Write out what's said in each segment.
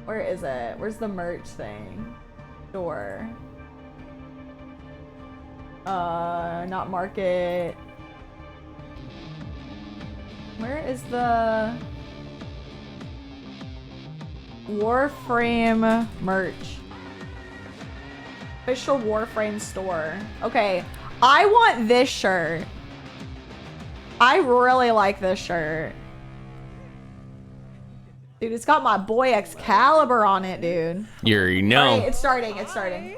Where is it? Where's the merch thing? Store. Not market. Where is the Warframe merch? Official Warframe store. Okay, I want this shirt. I really like this shirt. Dude, it's got my boy Caliban on it, dude. You know. All right, it's starting. It's starting.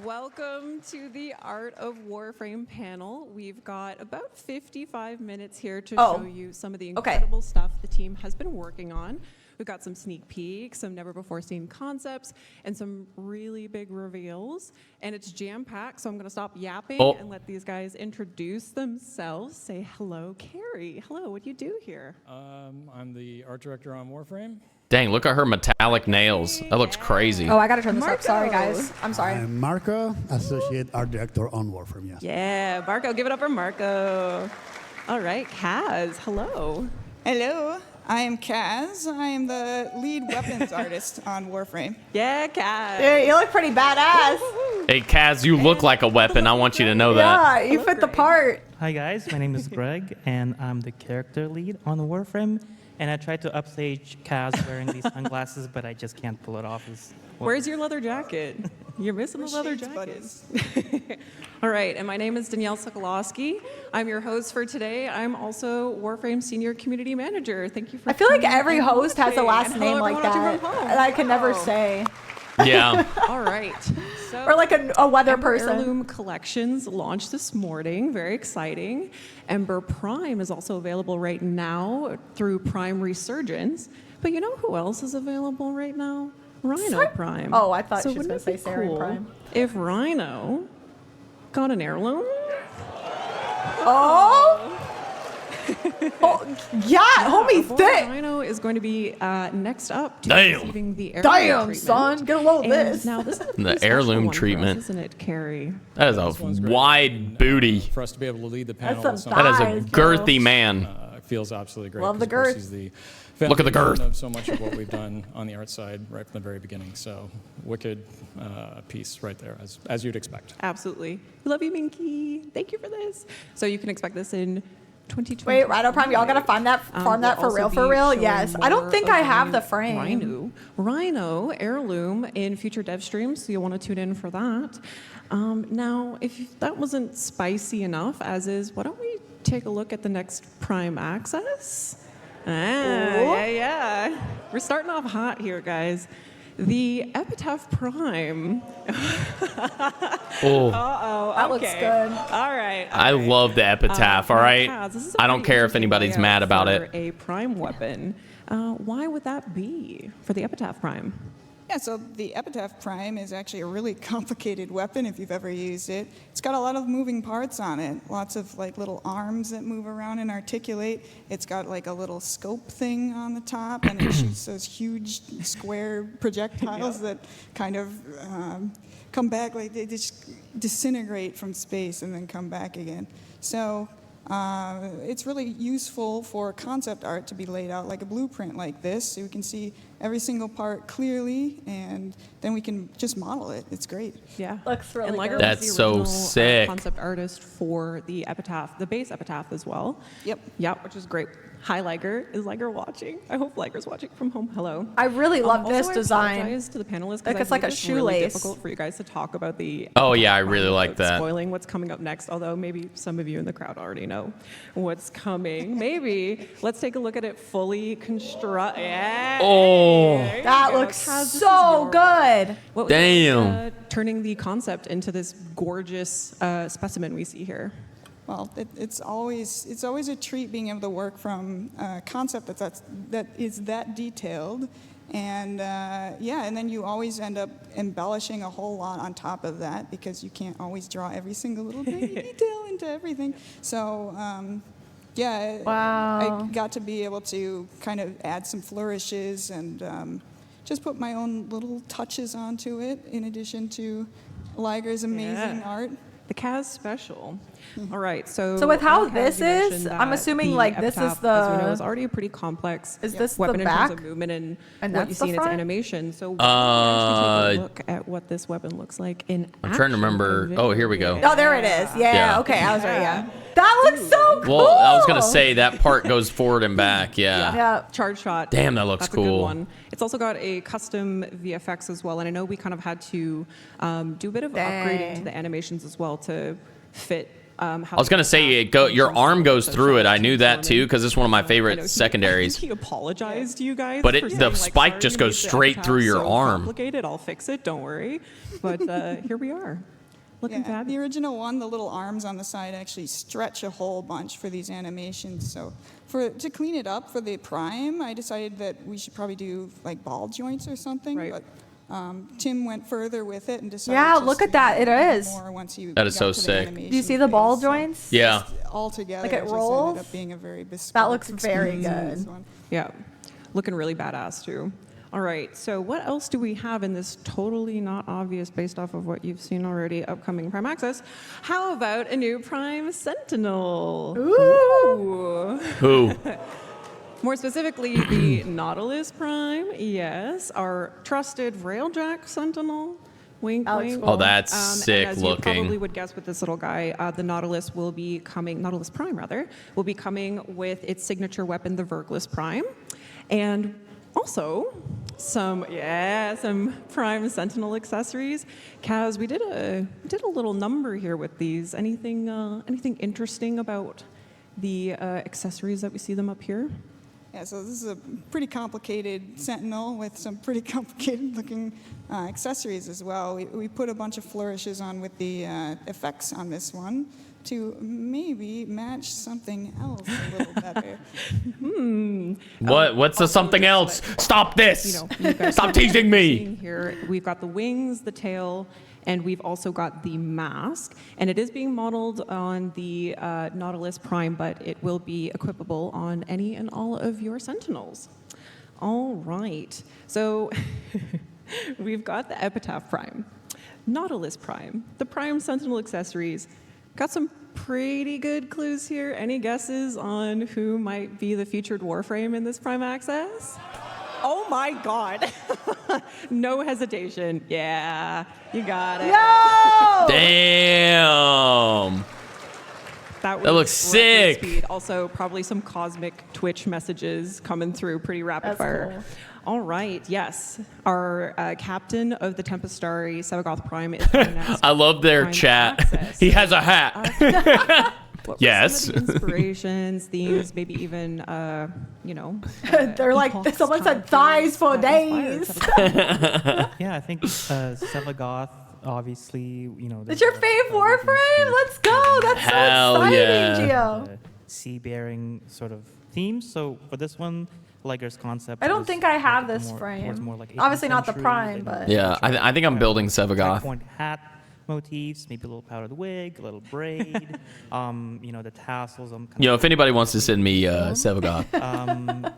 Welcome to the Art of Warframe panel. We've got about 55 minutes here to show you some of the incredible stuff the team has been working on. We've got some sneak peeks, some never-before-seen concepts, and some really big reveals. And it's jam-packed, so I'm going to stop yapping and let these guys introduce themselves. Say hello, Carrie. Hello, what do you do here? I'm the art director on Warframe. Dang, look at her metallic nails. That looks crazy. Oh, I gotta turn this up. Sorry, guys. I'm sorry. I'm Marco, Associate Art Director on Warframe, yes. Yeah, Marco. Give it up for Marco. All right, Kaz. Hello. Hello. I am Kaz. I am the lead weapons artist on Warframe. Yeah, Kaz. Dude, you look pretty badass. Hey, Kaz, you look like a weapon. I want you to know that. Yeah, you fit the part. Hi guys, my name is Greg, and I'm the character lead on Warframe. And I tried to upstage Kaz wearing these sunglasses, but I just can't pull it off. Where's your leather jacket? You're missing the leather jacket. All right, and my name is Danielle Sokolowski. I'm your host for today. I'm also Warframe Senior Community Manager. Thank you for I feel like coming every and host has a watching. last And name hello, like everyone that. watching from home. And I can never say. Yeah. All right. So Or like a weather Ember person. Heirloom Collections launched this morning. Very exciting. Ember Prime is also available right now through Prime Resurgence. But you know who else is available right now? Rhino Prime. Oh, I thought she was wouldn't gonna it say be Sarin cool Prime. if Rhino got an heirloom? Oh! Yeah, homie Boy, thick. Rhino is going to be next up to Damn. receiving the heirloom Damn, treatment. son, get a load of And this. Now this is a The pretty special heirloom one for us, treatment. isn't it, Carrie? That is This one's a great. wide booty. For us to be able to lead the panel That's with some someone That is a thighs, girl. girthy man. feels absolutely great. Love the 'cause, of course, girth. he's the Look at the foundation girth. of so much of what we've done on the art side right from the very beginning. So wicked piece right there, as you'd expect. Absolutely. We love you, Minky. Thank you for this. So you can expect this in 2020. Wait, Rhino Prime, y'all gotta farm that for real? Yes. I don't think I have the frame. Rhino heirloom in future dev streams, so you'll want to tune in for that. Now, if that wasn't spicy enough, as is, why don't we take a look at the next Prime Access? Yeah. We're starting off hot here, guys. The Epitaph Prime. Oh, That looks good. All right. I love the Epitaph, all right? Kaz, this is a I don't pretty care if interesting anybody's layout mad about for it. a Prime weapon. Why would that be for the Epitaph Prime? Yeah, so the Epitaph Prime is actually a really complicated weapon if you've ever used it. It's got a lot of moving parts on it, lots of like little arms that move around and articulate. It's got like a little scope thing on the top, and it shoots those huge square projectiles that kind of come back, like they just disintegrate from space and then come back again. So it's really useful for concept art to be laid out like a blueprint like this, so we can see every single part clearly, and then we can just model it. It's great. Yeah. Looks really and Liger good. was That's the so original, sick. concept artist for the Epitaph, the base Epitaph as well. Yep. Yep, which is great. Hi, Liger. Is Liger watching? I hope Liger's watching from home. Hello. I really love Also, this I design. apologize to the panelists Like because it's like a it's really shoelace. difficult for you guys to talk about the. Oh, yeah, I Epitaph really Prime like without that. Spoiling what's coming up next, although maybe some of you in the crowd already know what's coming. Maybe let's take a look at it fully construct. Yeah. Oh. There you That go. looks Kaz, this is so your- good. What Damn. turning the concept into this gorgeous specimen we see here. Well, it's always a treat being able to work from a concept that is that detailed, and and then you always end up embellishing a whole lot on top of that because you can't always draw every single little tiny detail into everything. So. Wow. I got to be able to kind of add some flourishes and just put my own little touches onto it in addition to Liger's amazing art. The Kaz special. All right, so with how Kaz, this you is, mentioned I'm that assuming, the like, this is Epitaph, as we know, the- is already a pretty complex Is this the weapon in back? terms of movement and And what you that's the see in its front? animation. So why don't we actually take a look at what this weapon looks like in I'm trying to action remember. in Oh, here we go. video. Oh, there it is. Yeah. Yeah. Okay, I was right. Yeah. That looks so cool. Well, I was gonna say that part goes forward and back. Yeah. Yeah. Charge shot. Damn, that looks That's a good cool. one. It's also got a custom VFX as well, and I know we kind of had to do a bit of upgrading to the animations as well to fit. How I was gonna say your arm goes through it. I knew that too because it's one of my favorite secondaries. He apologized to you guys, But for the saying, like, spike sorry, just we goes made the straight Epitaph through your so arm. Complicated. I'll fix it. Don't worry. But here we are, looking Yeah, fabulous. the original one, the little arms on the side actually stretch a whole bunch for these animations. So to clean it up for the Prime, I decided that we should probably do like ball joints or something. Right. But Tim went further with it and decided. Yeah, just look to at that. do It is. More once you That is got so to the sick. animation Do you see the ball phase. So joints? Yeah. all together, Like it just rolls? ended up being a very bespoke That looks very experience on this good. one. Yeah, looking really badass too. All right, so what else do we have in this totally not obvious based off of what you've seen already upcoming Prime Access? How about a new Prime Sentinel? Ooh. Who? More specifically, the Nautilus Prime, yes, our trusted Railjack Sentinel. Wink, That looks wink. cool. Oh, that's And sick as looking. you probably would guess with this little guy, the Nautilus will be coming, Nautilus Prime rather, will be coming with its signature weapon, the Vergless Prime. And also some Prime Sentinel accessories. Kaz, we did a little number here with these. Anything interesting about the accessories that we see them up here? Yeah, so this is a pretty complicated Sentinel with some pretty complicated looking accessories as well. We put a bunch of flourishes on with the effects on this one to maybe match something else a little better. What's the something else? Stop this! You guys Stop teasing me! Here, we've got the wings, the tail, and we've also got the mask. And it is being modeled on the Nautilus Prime, but it will be equipable on any and all of your Sentinels. All right. So we've got the Epitaph Prime, Nautilus Prime, the Prime Sentinel accessories. Got some pretty good clues here. Any guesses on who might be the featured Warframe in this Prime Access? Oh my God. No hesitation. Yeah, you got it. Yo! Damn! That looks record sick. Speed. Also, probably some cosmic Twitch messages coming through pretty rapid That's fire. cool. All right, yes. Our captain of the Tempestari, Sevagoth Prime, is coming next. I love their Prime chat. Access. He has a hat. What were Yes. some of the inspirations, themes, maybe even, They're like, epochs, someone said time thighs for frames that inspired days. Yeah, I think Sevagoth, obviously, It's your fave Warframe? Let's go. That's Hell so exciting, yeah. Gio. sea-bearing sort of theme. So for this one, Liger's concept. I don't was think I have like this towards frame. more like Obviously 18th not the century, Prime, like but- Yeah, I think I'm building Sevagoth. Point hat motifs, maybe a little powdered wig, a little braid, the tassels. If anybody wants to send me Sevagoth,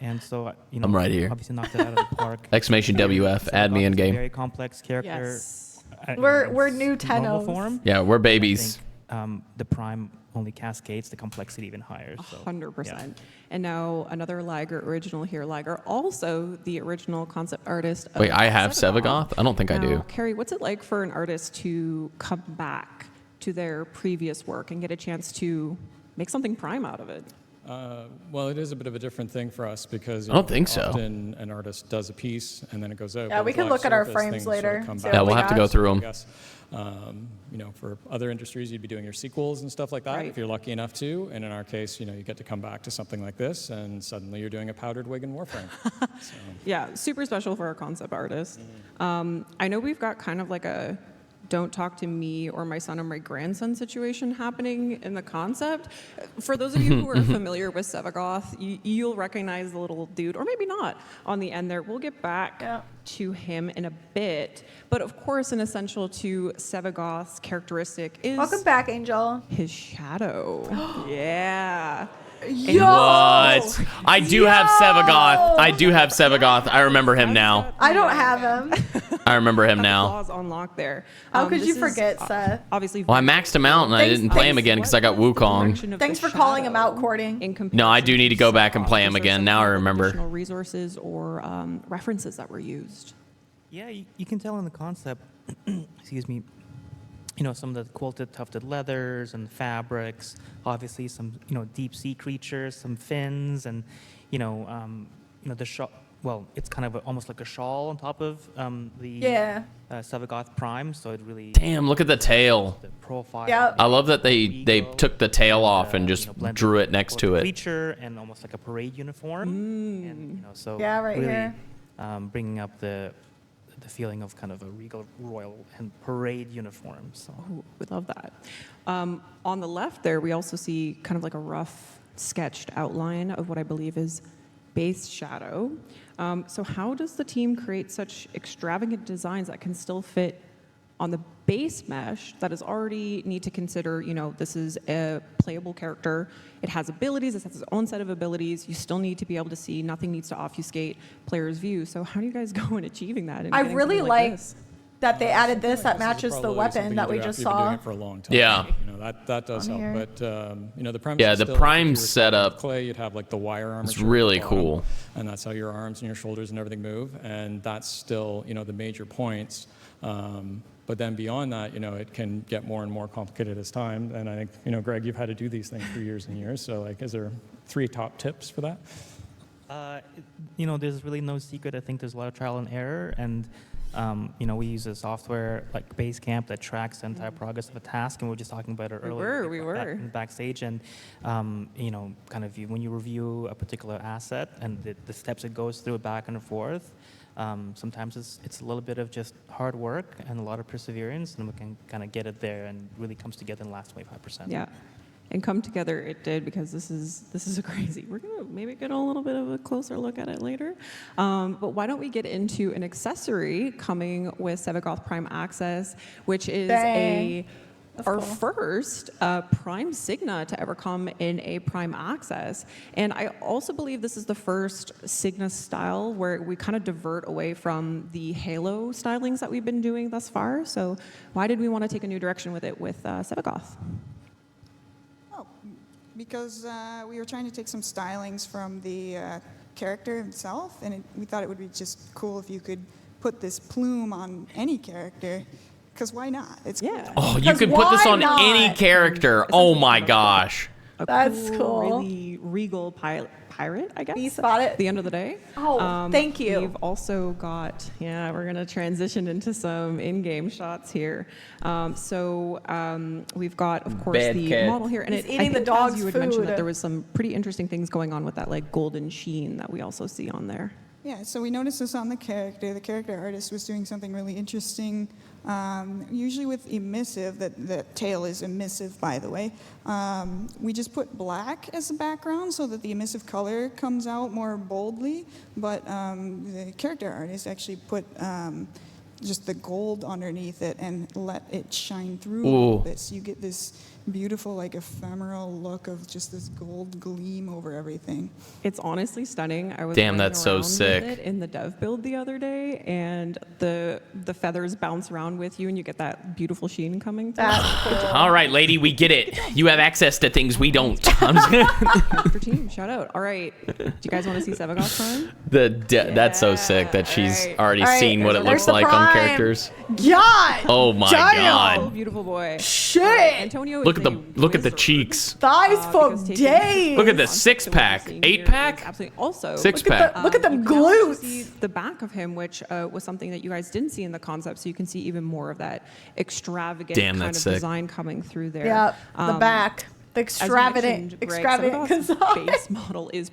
And so, I'm right here. Obviously knocked it out of the park. exclamation WF, add me in Sevagoth is a game. Very complex character. Yes. We're new its normal Tennos. form. Yeah, we're I babies. think, the Prime only cascades the complexity even higher. So, 100%. yeah. And now another Liger original here. Liger, also the original concept artist. Of Wait, I have Sevagoth? I don't think I do. Now, Carrie, what's it like for an artist to come back to their previous work and get a chance to make something Prime out of it? Well, it is a bit of a different thing for us because I don't think so. often an artist does a piece and then it goes out. Yeah, but we with can live look at our service, frames things sort of later, come see back. what Yeah, we'll we have to got. go through them. Yes. For other industries, you'd be doing your sequels and stuff like that Right. if you're lucky enough to. And in our case, you get to come back to something like this, and suddenly you're doing a powdered wig in Warframe. So, Yeah, super special for our concept artist. I know we've got kind of like a don't talk to me or my son or my grandson situation happening in the concept. For those of you who are familiar with Sevagoth, you'll recognize the little dude, or maybe not, on the end there. We'll get back to him in a bit. But of course, an essential to Sevagoth's characteristic is Welcome back, Angel. his shadow. Yeah. Yo! What? I do have Sevagoth. I do have Sevagoth. I remember him now. I don't have him. I remember him have now. The claws on lock there. How could This you is, forget, Seth? Obviously. Well, I maxed him out and I didn't play him again because I got Wukong. Thanks for calling him out, Courting. No, I do need to go back and play him again. Now I remember. Additional resources or references that were used. Yeah, you can tell in the concept, excuse me, some of the quilted tufted leathers and fabrics, obviously some, deep sea creatures, some fins, and, the shawl. Well, it's kind of almost like a shawl on top of the Sevagoth Prime, so it really... Damn, look at the tail. The profile. Yeah. I love that they took the tail off and just drew it next to it. Creature and almost like a parade uniform. And, so Yeah, right really, here. Bringing up the feeling of kind of a regal, royal, and parade uniform. So Oh, we love that. On the left there, we also see kind of like a rough sketched outline of what I believe is base shadow. So how does the team create such extravagant designs that can still fit on the base mesh that is already need to consider, this is a playable character. It has abilities, it has its own set of abilities. You still need to be able to see, nothing needs to obfuscate player's view. So how do you guys go in achieving that? I really like that they added this that matches the weapon that we just saw. For a long time. Yeah. That does help. here. But the Prime. Yeah, the Prime setup Clay, you'd have like the wire armor. It's really cool. And that's how your arms and your shoulders and everything move. And that's still the major points. But then beyond that, it can get more and more complicated as time. And I think, Greg, you've had to do these things for years and years. So, is there 3 top tips for that? There's really no secret. I think there's a lot of trial and error. And, we use a software like Basecamp that tracks the entire progress of a task. And we were just talking about it earlier. We were. Backstage. And, kind of when you review a particular asset and the steps it goes through back and forth, sometimes it's a little bit of just hard work and a lot of perseverance, and we can kind of get it there, and really comes together in the last 25%. Yeah, and come together it did, because this is a crazy. We're gonna maybe get a little bit of a closer look at it later, but why don't we get into an accessory coming with Sevagoth Prime Access, which is our first Prime Signa to ever come in a Prime Access. And I also believe this is the first Signa style where we kind of divert away from the Halo stylings that we've been doing thus far. So why did we want to take a new direction with it with Sevagoth? Oh, because we were trying to take some stylings from the character himself, and we thought it would be just cool if you could put this plume on any character. Because why not? It's cool. Oh, you could put this on any character. Oh my gosh. That's cool. Really regal pirate, I guess. You spot it. At the end of the day. Oh, thank you. We've also got, we're going to transition into some in-game shots here. We've got, of course, the model here. And He's eating the dog's you had food. mentioned that there was some pretty interesting things going on with that like golden sheen that we also see on there. Yeah, so we noticed this on the character. The character artist was doing something really interesting. Usually with emissive, that tail is emissive, by the way, we just put black as the background so that the emissive color comes out more boldly. But the character artist actually put just the gold underneath it and let it shine through a little bit. So you get this beautiful, like, ephemeral look of just this gold gleam over everything. It's honestly stunning. I was Damn, that's so running around sick. with it in the dev build the other day, and the feathers bounce around with you, and you get that beautiful sheen coming through. That's cool. All right, lady, we get it. You have access to things we don't. After team, shout out. All right, do you guys want to see Sevagoth Prime? That's so sick that she's already seen what it there's looks the like on Prime. characters. God. Oh my damn. Oh, god. beautiful boy. Shit. Antonio. Look at the cheeks. Thighs for because taking days. Look at the concept of what we're 6-pack, seeing here 8-pack. is absolutely also Six Look at pack. look at them you can also glutes. see the back of him, which was something that you guys didn't see in the concept, so you can see even more of that extravagant Damn, kind of that's sick. design coming through there. Yeah, the back. The As you mentioned, Greg, extravagant Sevagoth's design. base model is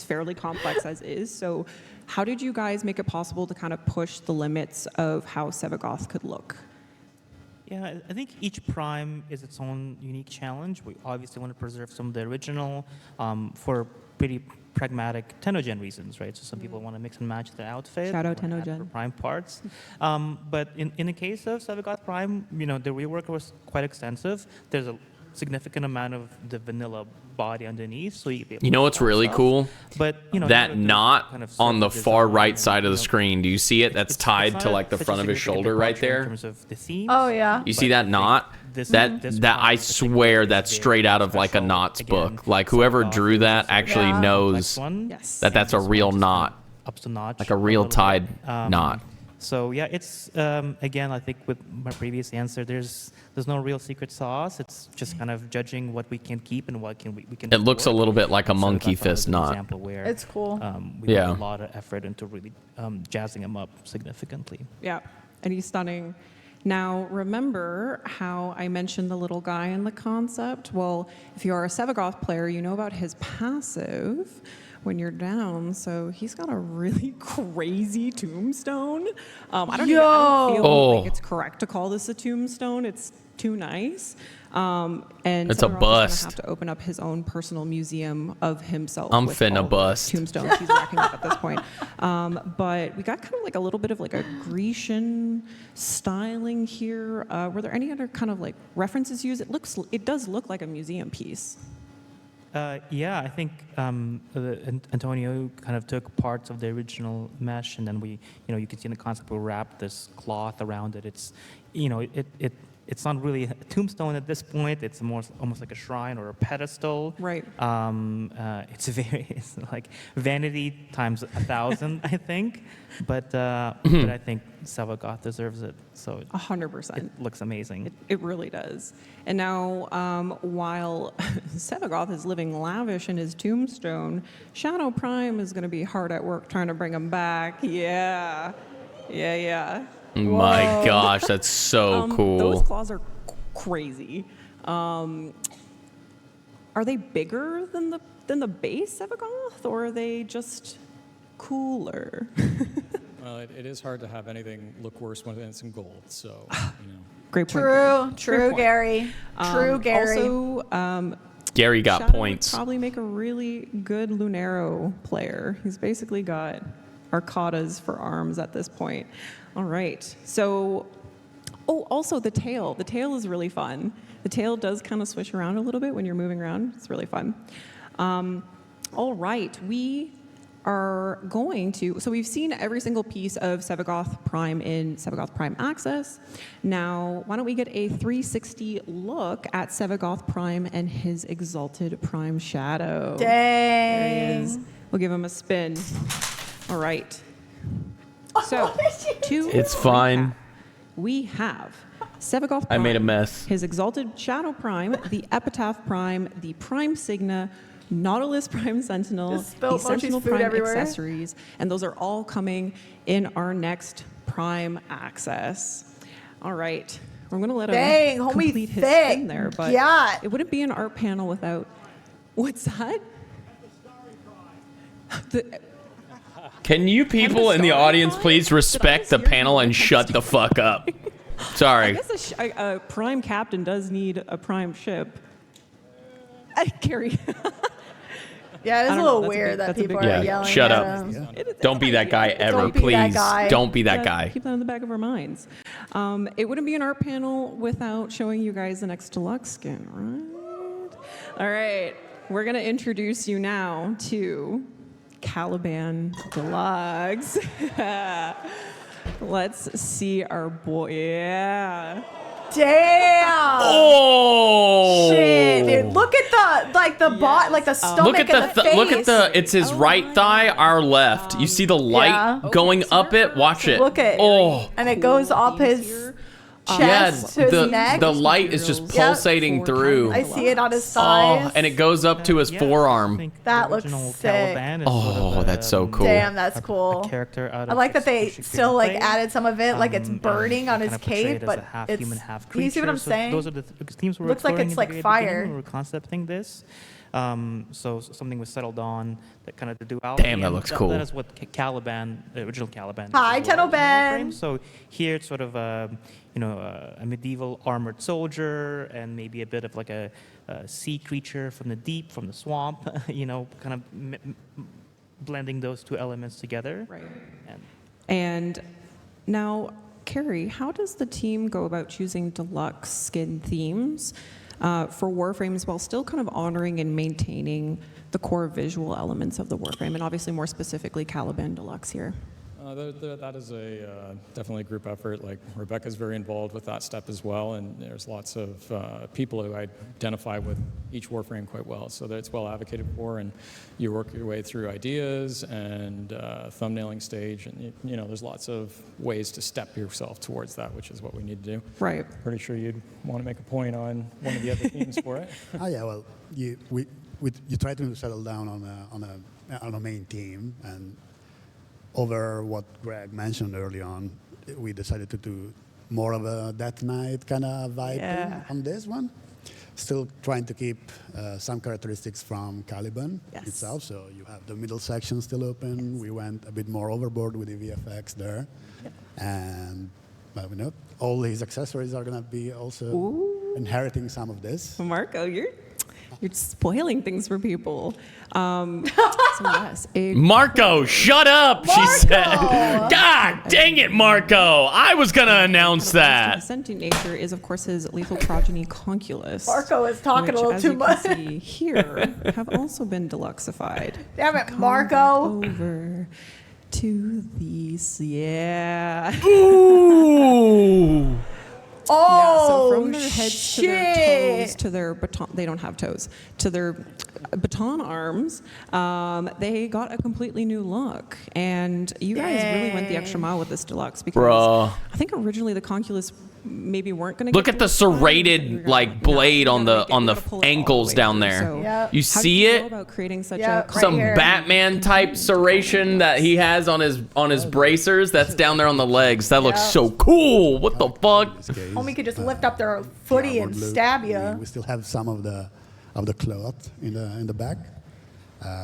fairly complex as is. So how did you guys make it possible to kind of push the limits of how Sevagoth could look? Yeah, I think each prime is its own unique challenge. We obviously want to preserve some of the original for pretty pragmatic Tennocon reasons, right? So some people want to mix and match their outfit. Shout out wanna add Tennocon. for Prime parts. But in the case of Sevagoth Prime, the rework was quite extensive. There's a significant amount of the vanilla body underneath. So you know what's really cool? But that knot on the far right side of the screen. Do you see it? That's tied to like the front of his shoulder right there. In terms of the themes, Oh yeah. You see that knot? That I swear that's straight out of like a knots book. Like whoever drew that actually knows that that's a real knot, up to notch, like a real tied knot. So yeah, it's again, I think with my previous answer, there's no real secret sauce. It's just kind of judging what we can keep and what we can. It looks a little bit like a monkey fist knot. Example where It's cool. We put a lot of effort into really jazzing him up significantly. Yeah, and he's stunning. Now, remember how I mentioned the little guy in the concept? Well, if you are a Sevagoth player, you know about his passive when you're down. So he's got a really crazy tombstone. I don't feel like it's correct to call this a tombstone. It's too nice. And it's a bust. Gonna have to open up his own personal museum of himself. I'm with finna all the bust. tombstones he's racking up at this point. But we got kind of like a little bit of like a Grecian styling here. Were there any other kind of like references used? It does look like a museum piece. Yeah, I think Antonio kind of took parts of the original mesh, and then you can see in the concept we wrapped this cloth around it. It's, it's not really a tombstone at this point. It's almost like a shrine or a pedestal. Right. It's like vanity times 1,000, I think. But I think Sevagoth deserves it. So 100%. It looks amazing. It really does. And now, while Sevagoth is living lavish in his tombstone, Shadow Prime is going to be hard at work trying to bring him back. Yeah. My gosh, that's so cool. Those claws are crazy. Are they bigger than the base Sevagoth, or are they just cooler? Well, it is hard to have anything look worse when it's in gold. So, Great point. True, Gary. True, Gary. Also, Gary got Shadow points. Would probably make a really good Lunaro player. He's basically got arcadas for arms at this point. All right. So, also the tail. The tail is really fun. The tail does kind of swish around a little bit when you're moving around. It's really fun. All right. We are going to, so we've seen every single piece of Sevagoth Prime in Sevagoth Prime Access. Now, why don't we get a 360 look at Sevagoth Prime and his Exalted Prime Shadow. Dang. There he is. We'll give him a spin. All right. So, It's fine. We have Sevagoth Prime. I made a mess. His Exalted Shadow Prime, the Epitaph Prime, the Prime Signa, Nautilus Prime Sentinel, the Sentinel Prime accessories, and those are all coming in our next Prime Access. All right. We're going to let him complete his spin there, but it wouldn't be an art panel without... What's that? Can you people in the audience please respect the panel and shut the fuck up? Sorry. I guess a Prime Captain does need a Prime ship. Carrie. Yeah, it is a little weird that people are yelling shut at up. him. Don't be that guy ever, please. Don't be that guy. Keep that in the back of our minds. It wouldn't be an art panel without showing you guys the next deluxe skin, right? All right. We're going to introduce you now to Caliban Deluxe. Let's see our boy. Yeah. Damn! Oh! Shit, dude. Look at the stomach look at and the face. Look at it's his right thigh, our left. You see the light going up it? Watch it. Look at and it goes up his chest to his neck. The light is just pulsating through. I see it on his thighs. And it goes up to his forearm. That looks sick. Oh, that's so cool. Damn, that's cool. A character out of I like that they still like screenplay. added some of it, like it's burning on his Kind of portrayed cape, as but a half it's. human, half Can you see what I'm creature. So saying? those are the themes we're Looks like exploring it's in like the very fire. beginning when we were concepting this. So something was settled on, that kind of the duality. Damn, that and looks cool. That is what Caliban, the original Caliban. Hi, is as well in Tennocon. Warframe. So here it's sort of a medieval armored soldier and maybe a bit of like a sea creature from the deep, from the swamp. Kind of blending those two elements together. Right. And now, Carrie, how does the team go about choosing deluxe skin themes? for Warframes while still kind of honoring and maintaining the core visual elements of the Warframe, and obviously more specifically Caliban Deluxe here? That is definitely a group effort. Like Rebecca's very involved with that step as well, and there's lots of people who identify with each Warframe quite well, so that it's well advocated for, and you work your way through ideas and thumbnailing stage, and there's lots of ways to step yourself towards that, which is what we need to do. Right. Pretty sure you'd want to make a point on one of the other themes for it. Oh yeah, well, you try to settle down on a main theme, and over what Greg mentioned early on, we decided to do more of a Death Knight kind of vibe on this one. Still trying to keep some characteristics from Caliban itself. So you have the middle section still open. We went a bit more overboard with the VFX there. And all his accessories are going to be also inheriting some of this. Marco, you're spoiling things for people. So yes, Marco, shut up, she said. God dang it, Marco. I was going to announce that. Dissenting nature is, of course, his lethal progeny Conculus. Marco is talking which, a little too much. As you can see here, have also been deluxified. Damn it, Marco. Over to these, Ooh. Oh, so from their heads to their toes to their baton, they don't have toes, to their baton arms, they got a completely new look. And you guys really went the extra mile with this deluxe because I think originally the Conculus maybe weren't going to look at the serrated blade on the ankles down there. So you see it? About creating such Some Batman type serration that he has on his bracers. That's down there on the legs. That looks so cool. What the fuck? Homie could just lift up their footy and stab you. We still have some of the cloth in the back.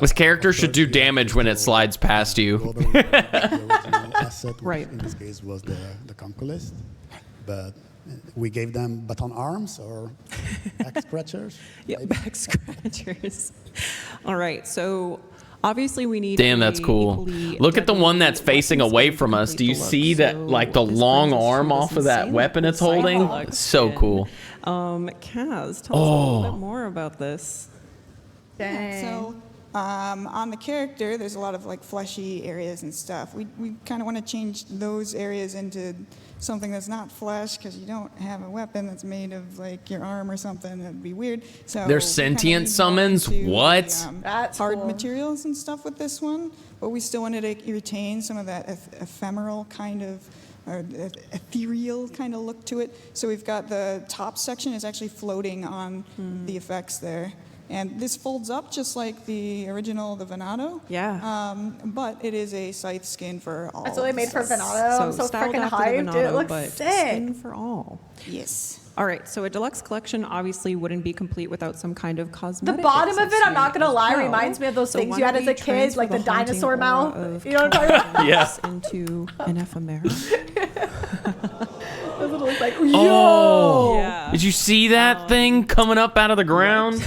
This character should do damage when it slides past you. The original asset, which Right. in this case was the Conculist. But we gave them baton arms or back scratchers. Yeah, back scratchers. All right, so obviously we need. Damn, that's cool. Look at the one that's facing away from us. Do you see that, like the long arm off of that weapon it's holding? It's so cool. Kaz, tell us a little bit more about this. Dang. So on the character, there's a lot of fleshy areas and stuff. We kind of want to change those areas into something that's not flesh, because you don't have a weapon that's made of your arm or something. That'd be weird. So They're sentient summons? What? That's hard cool. materials and stuff with this one, but we still wanted to retain some of that ephemeral kind of, or ethereal kind of look to it. So we've got the top section is actually floating on the effects there. And this folds up just like the original, the Venato. Yeah. But it is a scythe skin for all. That's what they made for Venato. I'm so styled freaking after the hyped. Venato, It looks but sick. skin for all. Yes. All right, so a deluxe collection obviously wouldn't be complete without some kind of The cosmetic. bottom of it, I'm not gonna lie, accessory as reminds me of those So things why you had don't as a we kid, transfer like the haunting dinosaur aura mouth. of You know what I'm talking about? Caliban into an ephemera. That's what it looks like. Yo! Oh, Yeah. did you see that thing coming up out of the ground?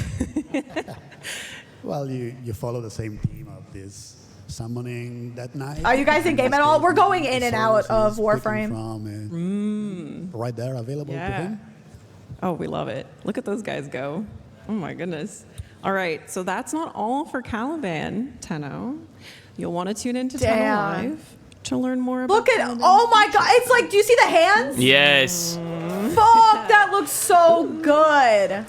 Well, you follow the same theme of this summoning that night. Are you guys in game at all? We're going in and out of Source is Warframe. From, right there, available to him. Oh, we love it. Look at those guys go. Oh my goodness. All right, so that's not all for Caliban, Tenno. You'll want to tune into Tenno Damn. Live to learn more about Look at, Caliban. oh my god, it's like, do you see the hands? Yes. Fuck, that looks so good.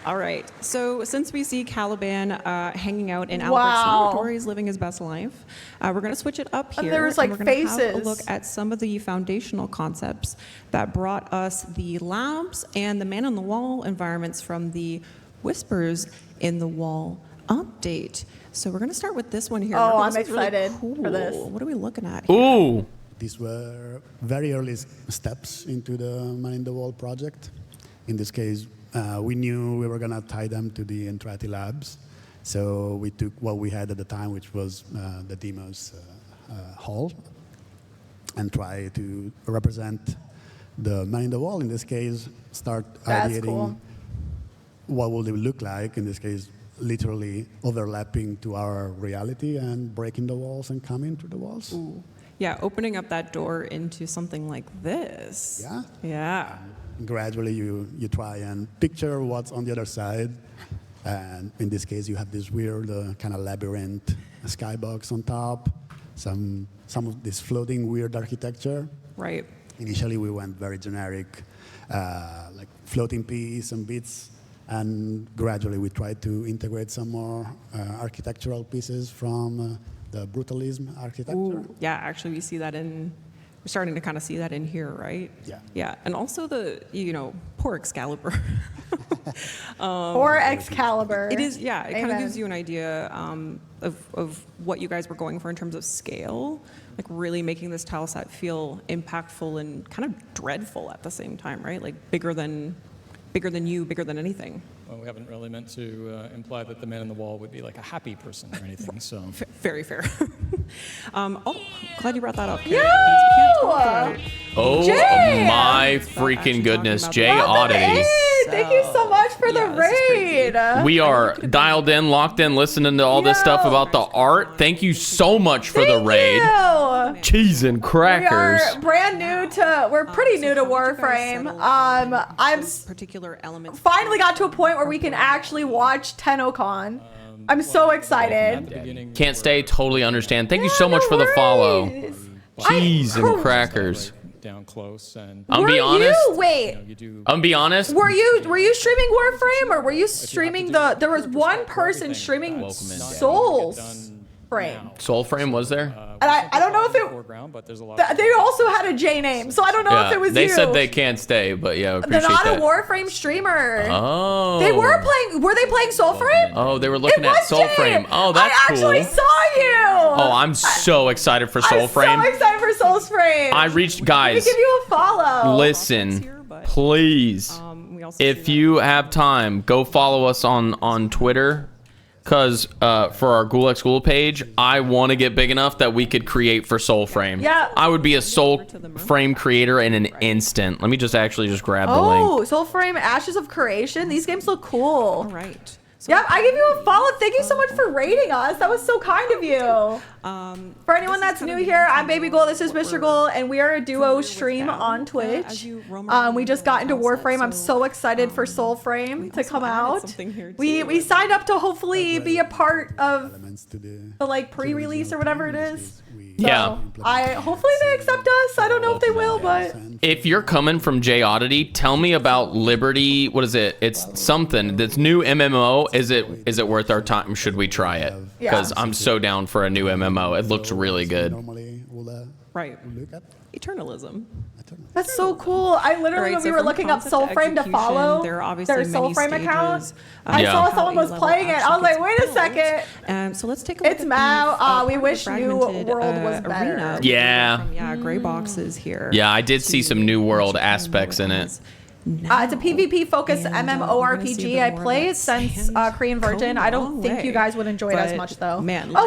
All right, so since we see Caliban hanging out in Wow. Albert's laboratories living his best life, we're going to switch it up And here. there's, and like, we're gonna have a faces. look at some of the foundational concepts that brought us the labs and the man-on-the-wall environments from the Whispers in the Wall update. So we're going to start with this one here. Oh, Marco, I'm this is really excited cool. for this. What are we looking at here? Ooh. These were very early steps into the Man in the Wall project. In this case, we knew we were going to tie them to the Entrati labs. So we took what we had at the time, which was the Demos hall, and try to represent the Man in the Wall. In this case, start That's ideating cool. what would it look like. In this case, literally overlapping to our reality and breaking the walls and coming through the walls. Ooh. Yeah, opening up that door into something like this. Yeah. Yeah. gradually you try and picture what's on the other side. And in this case, you have this weird kind of labyrinth skybox on top, some of this floating weird architecture. Right. Initially, we went very generic, like floating piece and bits, and gradually we tried to integrate some more architectural pieces from the brutalism architecture. Ooh, yeah, actually, we see that we're starting to kind of see that in here, right? Yeah. Yeah, and also poor Excalibur. Or Excalibur. It is, yeah, it kind of Amen. gives you an idea of what you guys were going for in terms of scale, like really making this tile set feel impactful and kind of dreadful at the same time, right? Like bigger than you, bigger than anything. Well, we haven't really meant to imply that the man on the wall would be like a happy person or anything, so. Very fair. Glad you brought that up. Yo! Oh Jay! my freaking goodness, Jay Oddity. Hey, thank you so much for the raid. We are dialed in, locked in, listening to all this stuff about the art. Thank you so much for the raid. Cheese and crackers. We are brand new to, we're pretty new to Warframe. I'm particular elements. finally got to a point where we can actually watch Tennocon. I'm so excited. Can't stay, totally understand. Thank you so much for the follow. Cheese and crackers. Down close and I'm be honest. I'm be honest. Were you streaming Warframe or were you streaming there was one person streaming Soulframe was there? And I don't know if they also had a J name, so I don't know if it was they you. said they can't stay, but yeah, I appreciate They're not that. a Warframe streamer. Oh. Were they playing Soulframe? Oh, they were looking at Soulframe. Oh, that's cool. I actually saw you. Oh, I'm so excited for Soulframe. I'm so excited for Soulframe. I reached, guys. Let me give you a follow. Listen, please, if you have time, go follow us on Twitter. Because for our Ghoul X Ghoul page, I want to get big enough that we could create for Soulframe. Yeah. I would be a Soulframe creator in an instant. Let me just grab the link. Oh, Soulframe, Ashes of Creation. These games look cool. All right. Yep, I give you a follow. Thank you so much for rating us. That was so kind of you. For anyone that's new here, I'm Baby Ghoul. This is Mr. Ghoul, and we are a duo stream on Twitch. We just got into Warframe. I'm so excited for Soulframe to come out. We signed up to hopefully be a part of the like pre-release or whatever it is. Yeah. Hopefully they accept us. I don't know if they will, but if you're coming from J Oddity, tell me about Liberty. What is it? It's something that's new MMO. Is it worth our time? Should we try it? Because I'm so down for a new MMO. It looks really good. Right. Eternalism. That's so cool. I literally, when we were looking up Soulframe to follow their Soulframe account, I saw someone was playing it. I was like, wait a second. So let's take a look. It's Mao. We wish New World was better. Yeah. Gray boxes here. Yeah, I did see some New World aspects in it. It's a PvP-focused MMORPG. I played since Korean Virgin. I don't think you guys would enjoy it as much, though.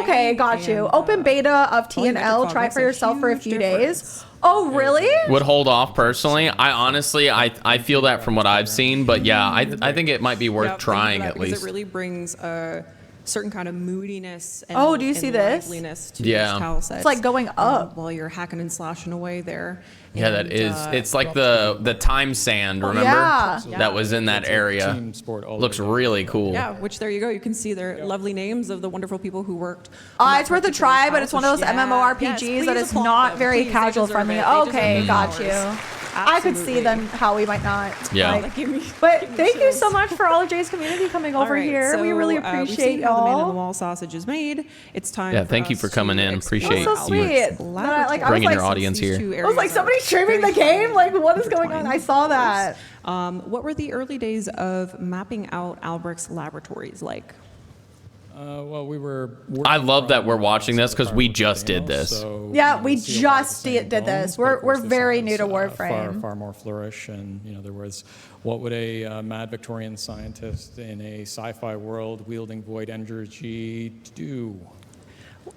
Okay, got you. Open beta of TNL. Try for yourself for a few days. Oh, really? Would hold off personally. I honestly, I feel that from what I've seen, but yeah, I think it might be worth trying at least. It really brings a certain kind of moodiness and do you see this? To these tile sets. It's like going up while you're hacking and slashing away there. Yeah, that is. It's like the time sand, remember? Yeah. That was in that area. Looks really cool. Yeah, which there you go. You can see their lovely names of the wonderful people who worked. It's worth a try, but it's one of those MMORPGs that is not very casual friendly. Okay, got you. I could see then how we might not. Yeah. But thank you so much for all of Jay's community coming over here. We really appreciate y'all. The man on the wall sausage is made. It's time. Yeah, thank you for coming in. Appreciate so sweet. Bringing your audience here. I was like, somebody streaming the game? Like, what is going on? I saw that. What were the early days of mapping out Albrecht's laboratories like? Well, we were. I love that we're watching this because we just did this. Yeah, we just did this. We're very new to Warframe. Far more flourish, and there was what would a mad Victorian scientist in a sci-fi world wielding void energy do?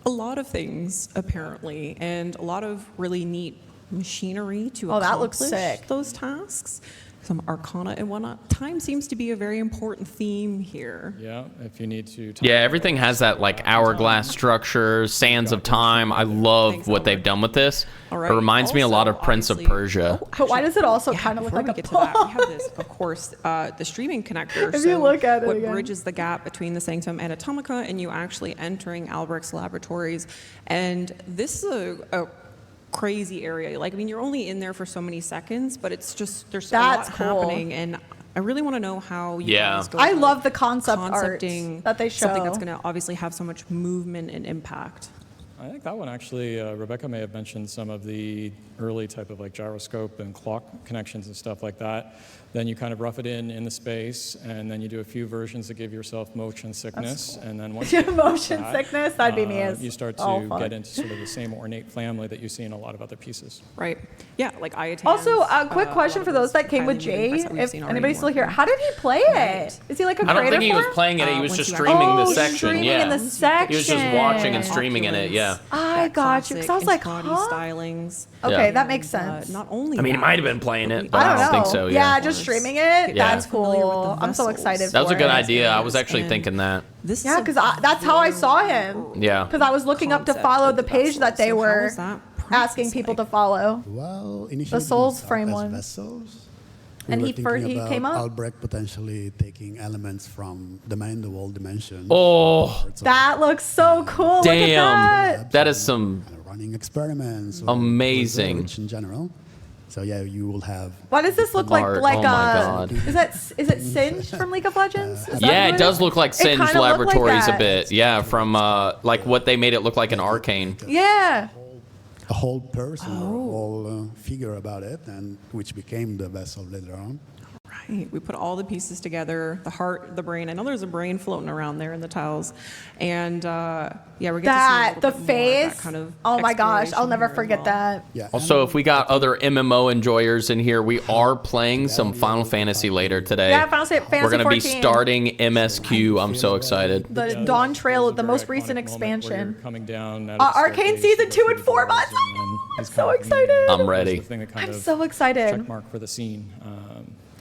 A lot of things apparently, and a lot of really neat machinery to that looks sick. Those tasks. some arcana and whatnot. Time seems to be a very important theme here. Yeah, if you need to. Yeah, everything has that like hourglass structure, sands of time. I love what they've done with this. It reminds me a lot of Prince of Persia. But why does it also kind of look like a pond? We have this, of course, the streaming connector. If you look at it what again. bridges the gap between the Sanctum and Atomica and you actually entering Albrecht's laboratories. And this is a crazy area. Like, I mean, you're only in there for so many seconds, but it's just, there's a lot happening. And I really want to know how you guys go I love the concept art that they show. Something that's going to obviously have so much movement and impact. I think that one actually, Rebecca may have mentioned some of the early type of like gyroscope and clock connections and stuff like that. Then you kind of rough it in the space, and then you do a few versions to give yourself motion sickness. Cool. And then once you motion sickness, that'd be me. You start to get into sort of the same ornate family that you see in a lot of other pieces. Right. Yeah, like Iatans. Also, a quick question for those that came with Jay. If anybody's still here, how did he play it? Is he like a creator? I don't think he was playing it. He was just streaming the section. Streaming in the section. He was just watching and streaming in it. Yeah. I got you. Because I was like, huh? Stylings. Okay, that makes sense. Not only. I mean, he might have been playing it, but I don't think so. Yeah, just streaming it. Yeah. That's cool. I'm so excited. That was for a good it. idea. I was actually thinking that. Yeah, because that's how I saw him. Yeah. Because I was looking up to follow the page that they were asking people to follow. Well, initially the Souls Frame as one. Vessels. And he came up. Albrecht potentially taking elements from the Man in the Wall dimension. Oh, that looks so cool. Damn, look at that. That is some running experiments. Amazing. In general. So yeah, you will have. Why does this look like Oh my God. is it Singed from League of Legends? Yeah, it does look like Singed Laboratories like a bit. Yeah, from like what they made it look like in Arcane. Yeah. A whole person, or a whole figure about it, and which became the vessel later on. Right. We put all the pieces together, the heart, the brain. I know there's a brain floating around there in the tiles. And yeah, we're getting the face. Kind of oh my gosh, I'll never forget that. Yeah. Also, if we got other MMO enjoyers in here, we are playing some Final Fantasy later today. Yeah, Final Fantasy 14. We're going to be starting MSQ. I'm so excited. The Dawn Trail, the most recent expansion. Coming down. Arcane Season 2 in 4 months. I'm so excited. I'm ready. I'm so excited. Check mark for the scene.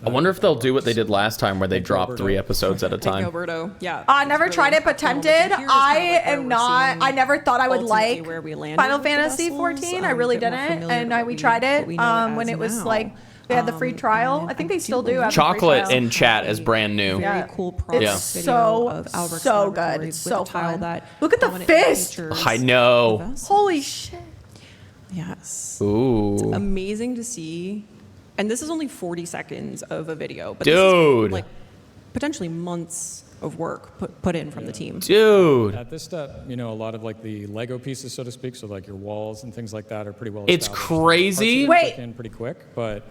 I wonder if they'll do what they did last time where they dropped 3 episodes at a time. Alberto. Yeah. I never tried it, but tempted. I never thought I would like Final Fantasy 14. I really didn't. And we tried it when it was like, they had the free trial. I think they still do. Chocolate in chat is brand new. Yeah. Very cool It's so good. It's so fun. Look at the fist. I know. Holy shit. Yes. Ooh. It's amazing to see. And this is only 40 seconds of a video. But Dude. This is like potentially months of work put in from the team. Dude. At this step, a lot of like the Lego pieces, so to speak, so like your walls and things like that are pretty well It's established. crazy. Wait. In pretty quick, but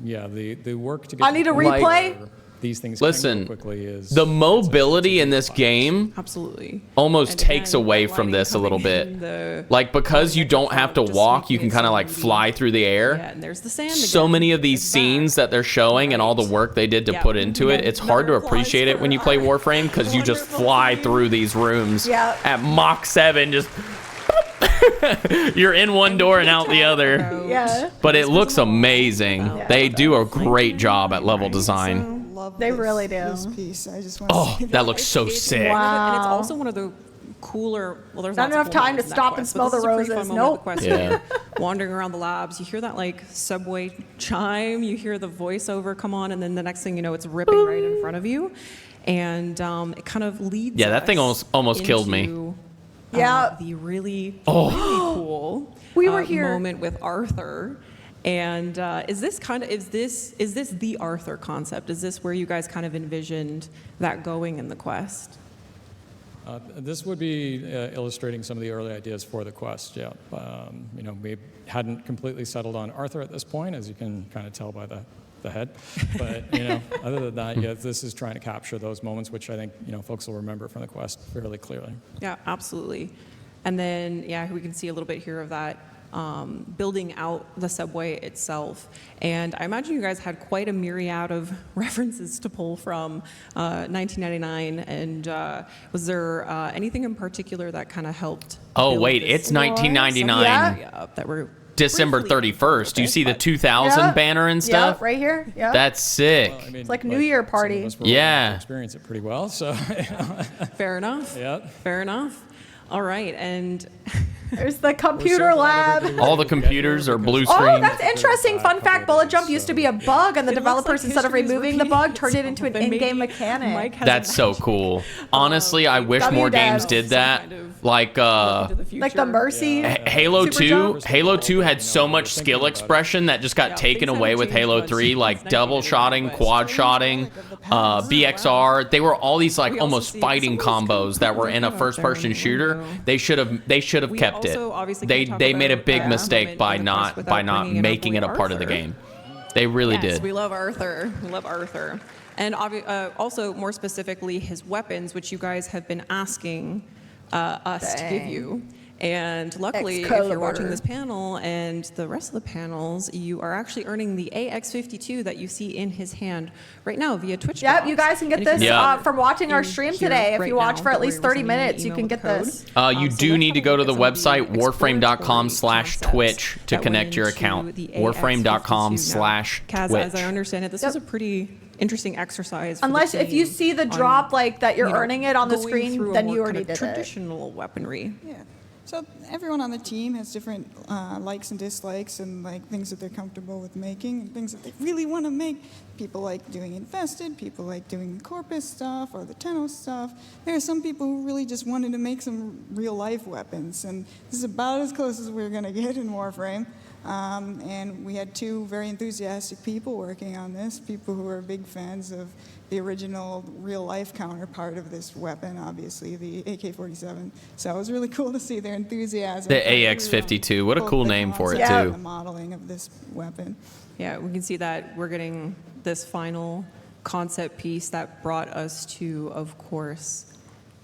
yeah, the work to get. I need a replay. These things Listen, quickly is the mobility in this game Absolutely. almost takes away from this a little bit. Like, because you don't have to walk, you can kind of like fly through the air. Yeah, and there's the sand So again. many of these scenes that they're showing and all the work they did to put into it, it's hard to appreciate it when you play Warframe because you just fly through these rooms at Mach 7, just you're in one door and out the other. Yeah. But it looks amazing. They do a great job at level design. They really do. This piece. I just want to say That looks so sick. Wow. And it's also one of the cooler. Well, there's Not enough time to stop and smell the roses. Nope. Yeah. Wandering around the labs, you hear that like subway chime. You hear the voiceover come on, and then the next thing you know, it's ripping right in front of you, and it kind of leads. Yeah, that thing us almost killed me. into, Yeah. the really cool. We were here. Moment with Arthur. And is this the Arthur concept? Is this where you guys kind of envisioned that going in the quest? This would be illustrating some of the early ideas for the quest. Yeah, we hadn't completely settled on Arthur at this point, as you can kind of tell by the head. But other than that, yeah, this is trying to capture those moments, which I think folks will remember from the quest fairly clearly. Yeah, absolutely. And then we can see a little bit here of that. Building out the subway itself. And I imagine you guys had quite a myriad of references to pull from 1999. And was there anything in particular that kind of helped? Oh, build wait, this it's 1999. area up that we're December briefly 31st. Do you see the 2000 Yeah. banner and stuff? Yeah, right here. Yeah. That's sick. Well, I mean, It's like New Year party. Some of us were Yeah. able to experience it pretty well. So Fair enough. yeah. Fair enough. All right, and There's the computer lab. All the computers are blue screen. Oh, that's interesting. Fun fact, bullet jump used to be a bug, and the It looks developers, like instead of history is removing the repeating bug, turned it into an itself, and in-game maybe mechanic. Mike has That's so imagined cool. Honestly, I wish more games did that. Some kind of Like into the Like the future. Mercy. Halo Super 2, jump. Halo 2 had so much skill expression that just got taken things away haven't with changed Halo much 3, since like double 1989, shotting, but quad shotting, BXR. They were all these like We also almost see fighting some of those combos that were in a out there first-person in the shooter. window. They should have We kept it. also obviously They can't talk they made a about big that mistake moment by in the press not by without not bringing in our making it a boy part of the Arthur. game. They really Yes, did. we love Arthur. We love Arthur. And also, more specifically, his weapons, which you guys have been asking us to give Dang. you. And luckily, if Excalibur. you're watching this panel and the rest of the panels, you are actually earning the AX52 that you see in his hand right now via Twitch. Yep, box. you guys can get And if this you Yeah. from watching our in stream here today. If right you watch now, for at don't least worry, 30 we're sending minutes, you an can email get with this. code. You So do let's need to have a go to look the at some of website warframe.com/twitch concepts to that connect your went into account. the Warframe.com/twitch. Kaz, as I understand it, this Yep. was a pretty interesting exercise. For Unless the if you team see the on, drop, like that you're you know, earning it on the going screen, through a then more you kind already of did it. traditional weaponry. Yeah. So everyone on the team has different likes and dislikes and like things that they're comfortable with making and things that they really want to make. People like doing infested, people like doing the Corpus stuff or the Tenno stuff. There are some people who really just wanted to make some real life weapons, and this is about as close as we're going to get in Warframe. And we had two very enthusiastic people working on this, people who are big fans of the original real-life counterpart of this weapon, obviously, the AK-47. So it was really cool to see their enthusiasm. The AX-52. What a Both cool the name for it, concept Yeah. and too. the modeling of this weapon. Yeah, we can see that we're getting this final concept piece that brought us to, of course,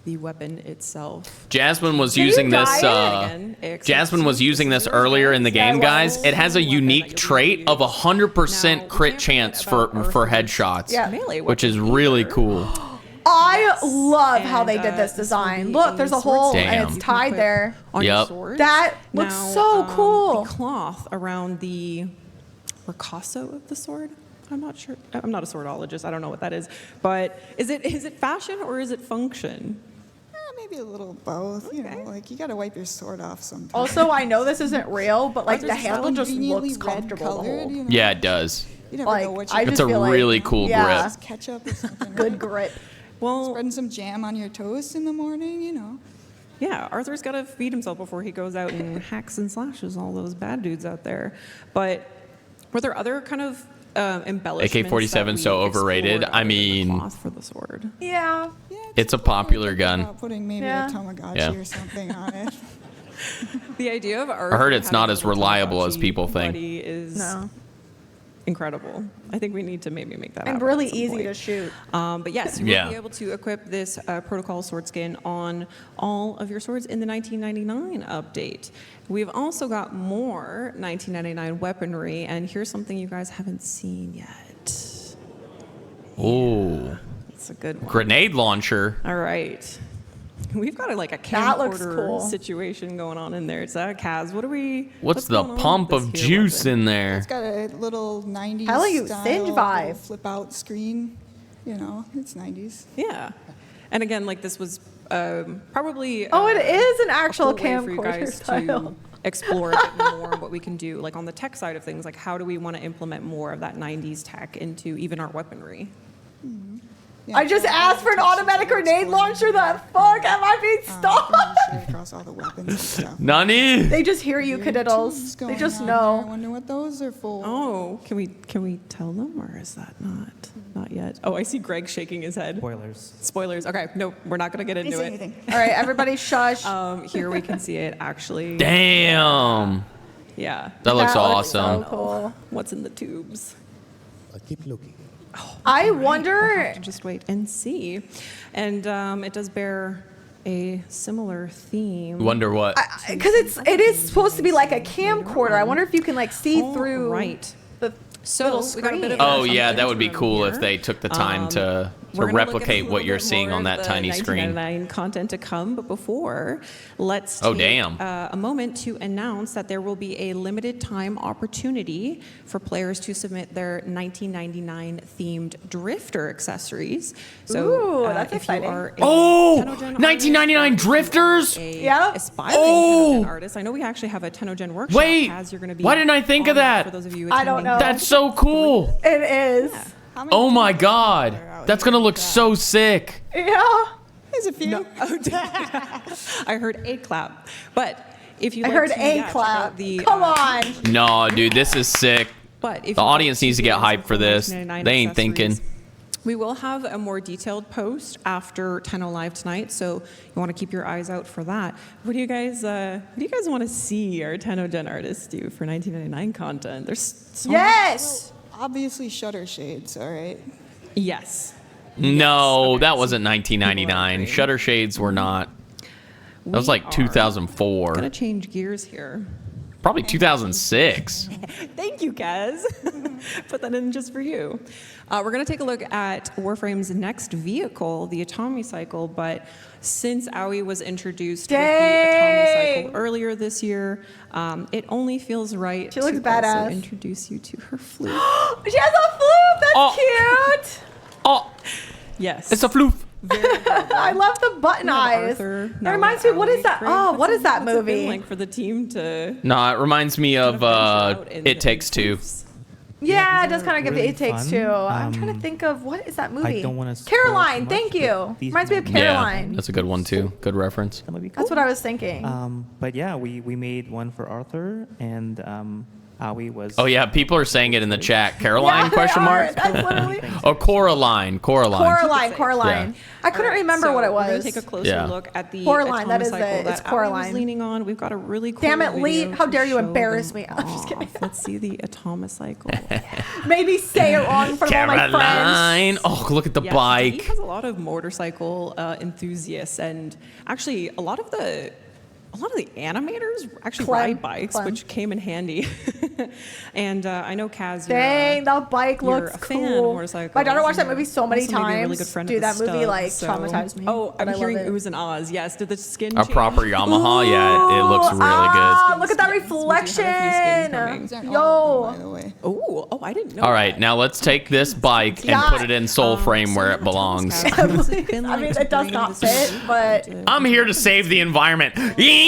the weapon itself. Jasmine was Did you using this. die? Again, AX-52. Jasmine was using this earlier in the game, guys. It has a unique trait of 100% crit chance for headshots, Yeah. Melee which is weapon really either. cool. I love how And, they did this will design. be Look, a there's a sword hole stand Damn. and you it's can tied put there. on your Yep. sword. That looks Now, so cool. The cloth around the ricasso of the sword. I'm not sure. I'm not a swordologist. I don't know what that is. But is it fashion or is it function? Maybe a little both. You know, like you got to wipe your sword off sometimes. Also, I know this isn't real, but like the Ours is handle just conveniently looks red comfortable to colored, hold. you know? Yeah, it does. You never Like, know what I you're It's just a feel like- really cool Yeah. grip. ketchup or something. Good grip. Well, Spreading some jam on your toast in the morning, you know. yeah, Arthur's got to feed himself before he goes out and hacks and slashes all those bad dudes out there. But were there other kind of embellishments? AK-47 that we so overrated. explored I other than the mean- cloth for the sword. Yeah. Yeah, It's a just popular thinking gun. about putting maybe Yeah. a Tamagotchi Yeah. or something on it. The idea of Arthur I heard it's having not a as little reliable as Tamagotchi people think. buddy is No. incredible. I think we need to maybe make that And happen really at some easy point. to shoot. But yes, you Yeah. will be able to equip this protocol sword skin on all of your swords in the 1999 update. We've also got more 1999 weaponry, and here's something you guys haven't seen yet. Ooh, It's a good one. grenade launcher. All right. We've got a That looks camcorder cool. situation going on in there. It's Kaz. What are we? What's the going on pump with of this here juice weapon? in there? It's got a little 90s Hell, you style Singe vibe. little flip out screen. You know, it's 90s. Yeah. And again, like this was probably. Oh, it is an actual a cool way for you camcorder guys style. to explore a bit more what we can do, like on the tech side of things. Like, how do we want to implement more of that 90s tech into even our weaponry? Yeah, I just asked for an automatic grenade launcher. The fuck am I being stopped? across all the weapons and stuff. Nani? They just hear you, Tubes kadiddles. They going just on there. I know. wonder what those are for. Oh, can we tell them, or is that not yet? Oh, I see Greg shaking his head. Spoilers. Spoilers. Okay, no, we're not gonna get Didn't into say it. anything. All right, everybody shush. Here we can see it actually. Damn. Yeah. That looks so awesome. cool. What's in the tubes? Keep looking. I We'll wonder. have to just wait and see. And it does bear a similar theme. Wonder what? Because it is supposed to be like a camcorder. I wonder if you can like see Oh, through right. the So little we got a bit screen. of a- Oh yeah, something that would be to cool here. if they took the time to We're gonna look at a replicate little what you're bit seeing more on of that the tiny screen. 1999 content to come, but before, let's Oh, take damn. a moment to announce that there will be a limited time opportunity for players to submit their 1999 themed drifter accessories. So Ooh, that's if exciting. you are a Oh, Tennocon 1999 artist, or drifters? a Yep. aspiring Oh. Tennocon artist. I know we actually have a Tennocon workshop. Wait, Kaz, you're gonna be why didn't I think of on that? For those of you I don't attending. know. That's so cool. It is. How many Oh my people God. are out That's here going to with look that? so sick. Yeah. There's a few. I heard a clap, but if you I like heard to, a check clap. out the, Come on. No, dude, this is sick. But if The you'd audience like needs to get see hyped for some this. 1999 They ain't thinking. accessories, we will have a more detailed post after 10:00 Live tonight, so you want to keep your eyes out for that. What do you guys want to see our Tennocon artists do for 1999 content? There's so Yes. Obviously, shutter shades, all right? Yes. No, Okay, that so wasn't 1999. people are Shutter shades were not. That was We like are 2004. Gonna change gears here. Probably 2006. Thank you, Kaz. Put that in just for you. We're going to take a look at Warframe's next vehicle, the Atomy cycle, but since Aoi was introduced with the Atomy cycle earlier this year, it only feels right She looks to badass. also introduce you to her flute. She has a flute. That's Oh. cute. Oh, Yes. it's a floof. Very adorable. I love the button We have eyes. Arthur, It now reminds we me. have What is Aoi. that? Greg, Oh, what what's is that it been movie? like for the team to No, it reminds me of venture out in It Takes Two. Yeah, it these does are kind of give really It Takes fun. Two. I'm trying to think of what is that movie? don't wanna spoil Caroline. too much, Thank but you. these Reminds me of might be- Caroline. Yeah, that's a good one too. Good reference. That might be cool. That's what I was thinking. But yeah, we made one for Arthur, and Aoi was. Oh yeah, people are saying it in the chat. Caroline? Yeah, they Question are. mark. That's literally Oh, Coraline. Coraline. I couldn't Alright, remember so what it We're gonna was. take a closer Yeah. look at the Coraline, that Atomy is cycle it. It's that Aoi Coraline. was leaning on. We've got a really cool Damn it, Lee. video How to dare you show embarrass them me. I'm just kidding. off. Let's see the Atomy cycle. Maybe say it wrong in front of all my friends. Caroline. Oh, look at the He bike. has a lot of motorcycle enthusiasts, and actually a lot of the animators actually ride bikes, Clem. which came in handy. And I know Kaz, Dang, that bike you're looks a fan of cool. motorcycles. My daughter watched that and movie so many also maybe a times. really good friend Dude, of the that movie Stubbs, like so- traumatized me. Oh, but I I'm love hearing it. it was in Oz. Yes, did the skin A change? proper Yamaha. Yeah, it looks really Ah, good. look at that Skins. We do have a few skins coming. These aren't all of them, by Yo. the way. Oh, I didn't know. All right, now let's take this bike and Yeah. put it in Soul Frame where it belongs. I mean, it does not fit, but I'm here to save the environment. Ying!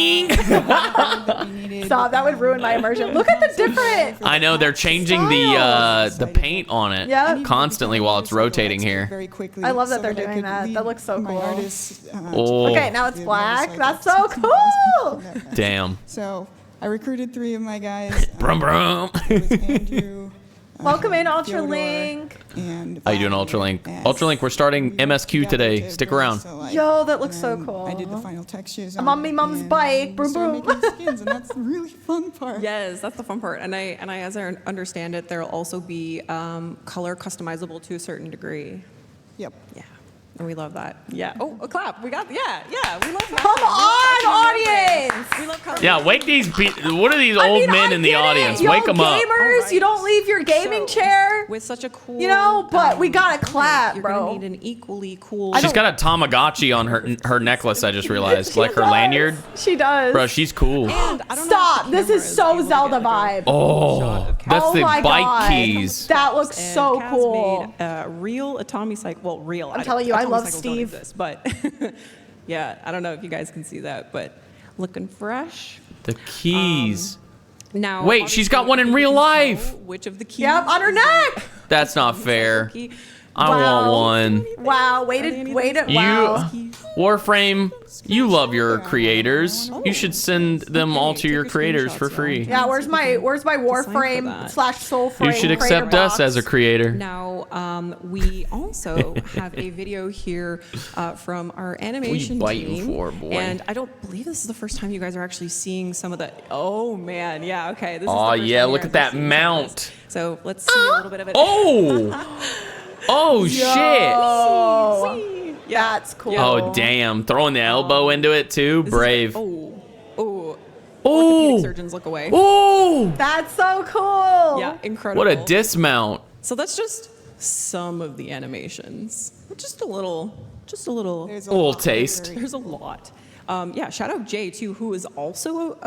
stop. That would ruin my immersion. Look at the different. I know they're changing the paint on it Yeah. constantly while it's rotating here. Very quickly. I love that so they're I doing could that. lead That looks so my cool. artists, Oh. Okay, now it's the black. motorcycle That's so since I cool. Damn. So I recruited 3 of my guys. Brum brum. It was Andrew. Welcome in, Theodore, Ultralink. And How you doing, Valerie, Ultralink? and Ultralink, we're starting we MSQ got today. into Stick really around. select, Yo, that looks so and cool. I did the final textures. I'm on me mom's and bike. Boom, started boom. making skins, and that's the really fun part. Yes, that's the fun part. And I, as I understand it, there'll also be color customizable to a certain degree. Yep. Yeah, and we love that. Yeah. Oh, a clap. We got. Yeah. We love. Come on, audience. We love color. Yeah, wake these. What are these old men in the audience? Yo, Wake them up. gamers, Alright. you don't leave your gaming So, chair. with such a cool. You know, but we gotta bike, clap, you're bro. gonna need an equally cool. She's got a Tamagotchi on her necklace. I just realized, like her does. lanyard. She does. Bro, she's cool. And I don't know if Stop. the This camera is so able to Zelda get, like, vibe. Oh, that's Oh the my bike God. keys. That looks And so Kaz cool. made a real Atomy cycle. Well, real. I'm telling you, I Atomy love cycles don't Steve. exist, but yeah, I don't know if you guys can see that, but looking fresh. The keys. Now, Wait, she's got obviously, one in you real can tell life. Which of the keys? Yep, on her is neck. That's not fair. key? I Wow. want one. Wow, Are they any wait of it. those Wow. You, Warframe, you love your creators. You should send them all to Take your your creators screenshots, for free. y'all. Yeah, where's my Warframe that. / Soul Frame? You should creator accept us box? as a creator. Now, we also have a video here from our animation biting team. for, boy? And I don't believe this is the first time you guys are actually seeing some of the. Oh man, yeah, okay. This is the Aw, first yeah, time you look guys at are that seeing some of mount. this. So let's see a little bit of it. Oh! Oh, shit! Oh, that's cool. Oh, damn. Throwing the elbow into it, too? This is- Brave. Oh, oh. Oh! Orthopedic surgeons look away. Oh! That's so cool. Yeah, incredible. What a dismount. So that's just some of the animations. Just a little. There's A little lot. taste. There's a lot. Yeah, shout out Jay too, who is also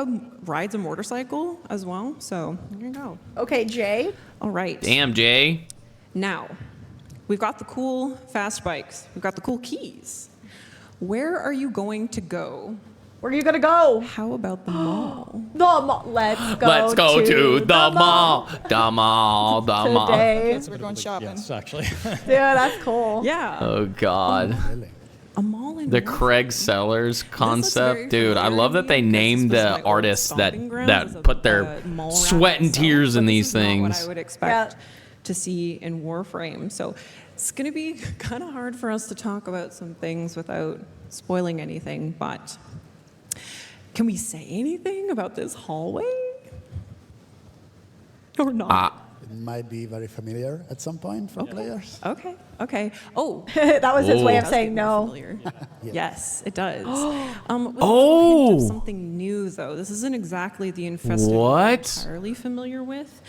rides a motorcycle as well. So there you go. Okay, Jay. All right. Damn, Jay. Now, we've got the cool fast bikes. We've got the cool keys. Where are you going to go? Where are you gonna go? How about the mall? The mall. Let's go to the mall. The mall. The mall. Today. Yes, we're going shopping. Yes, actually. Yeah, that's cool. Yeah. Oh God. Really? A mall in The Warframe. Craig Sellers very concept, dude. I familiar love to that they me because named this was my the old artists that stomping grounds of put the their mall rat sweat and itself, tears in but these this is not what things. I would expect to see in Warframe. So it's going to be kind of hard for us to talk about some things without spoiling anything. But can we say anything about this hallway? Or not? It might be very familiar at some point for players. Okay. Oh, That was his way of does saying get more no. familiar. Yes, it does. With a hint Oh. of something new, though. This isn't exactly the infested we're What? entirely familiar with.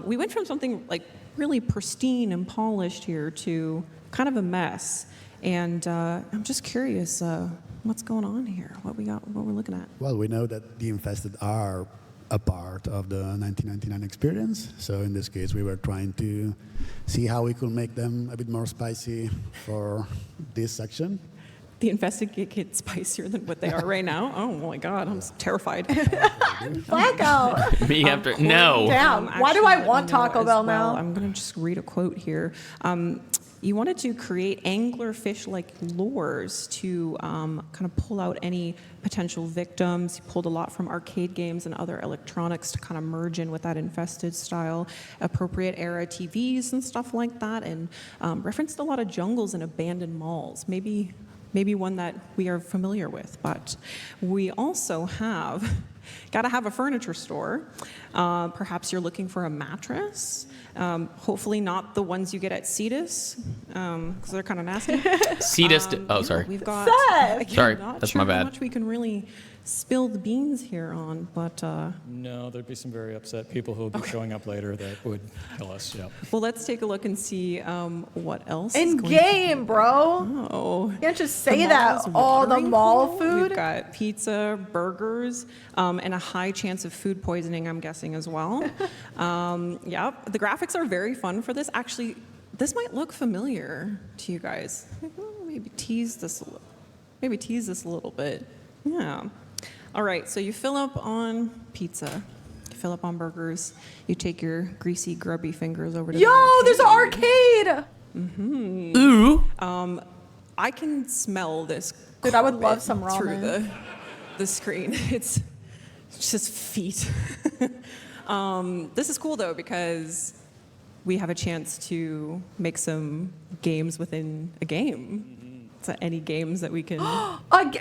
We went from something like really pristine and polished here to kind of a mess. And I'm just curious, what's going on here? What we're looking at? Well, we know that the infested are a part of the 1999 experience. So in this case, we were trying to see how we could make them a bit more spicy for this section. The infested get spicier than what they are right now. Oh my God, I'm terrified. Blackout. Me after no. Damn. Why do Actually, I let want me know Taco as Bell well. now? I'm going to just read a quote here. You wanted to create anglerfish-like lures to kind of pull out any potential victims. You pulled a lot from arcade games and other electronics to kind of merge in with that infested style, appropriate era TVs and stuff like that, and referenced a lot of jungles and abandoned malls. Maybe one that we are familiar with, but we also have got to have a furniture store. Perhaps you're looking for a mattress. Hopefully not the ones you get at Cetus, because they're kind of nasty. Cetus. Oh, sorry. We've got. Seth! Sorry, Not that's sure my bad. How much we can really spill the beans here on, but No, there'd be some very upset people who would be showing up later that would kill us. Yep. well, let's take a look and see what else. In is going game, bro. To, oh. You can't just The say mall that. is All the watering mall hole. food. We've got pizza, burgers, and a high chance of food poisoning, I'm guessing, as well. Yeah, the graphics are very fun for this. Actually, this might look familiar to you guys. Maybe tease this a little bit. Yeah. All right, so you fill up on pizza. You fill up on burgers. You take your greasy, grubby fingers over to Yo, the there's an arcade. Ooh. I can smell this. Dude, I would love carpet some through ramen. the screen. It's just feet. This is cool though because we have a chance to make some games within a game. So any games that we can.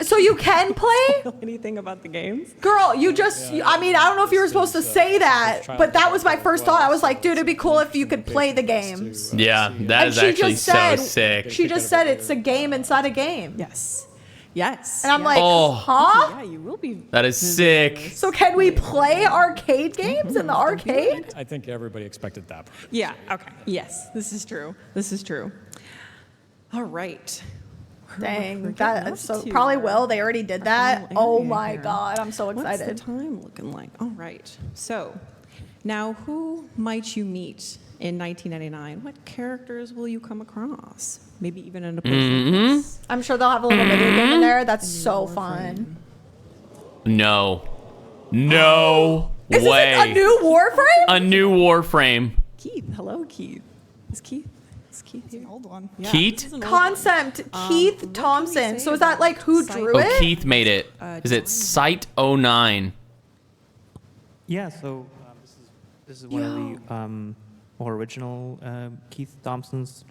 So you can play? Anything about the games? Girl, you just, I mean, I don't know if you were supposed to say that, but that was my first thought. I was like, dude, it'd be cool if you could play the games. Yeah, that And is she actually just so said- sick. She just said it's a game inside a game. Yes. Yes. And I'm yeah. like, Oh. huh? Yeah, you will be. That is sick. So can we play arcade games in the arcade? I think everybody expected that. Yeah. Okay. Yes. This is true. This is true. All right. Dang, We're getting that up so to probably will. They already did that. final Oh area my here. god, I'm so What's the excited. time looking like? All right. So, now who might you meet in 1999? What characters will you come across? Maybe even in a person. I'm sure they'll have a little video game in there. That's so Warframe. fun. No Is this way. a new Warframe? A new Warframe. Keith. Hello, Keith. Is Keith here? An old one. Yeah, Keith? this is an old Concept one. Keith what can we Thompson. say So is that about like who Site- drew Oh, it? Keith made it. Is it Site 09? Yeah, so this is one of the more original Keith Thompson's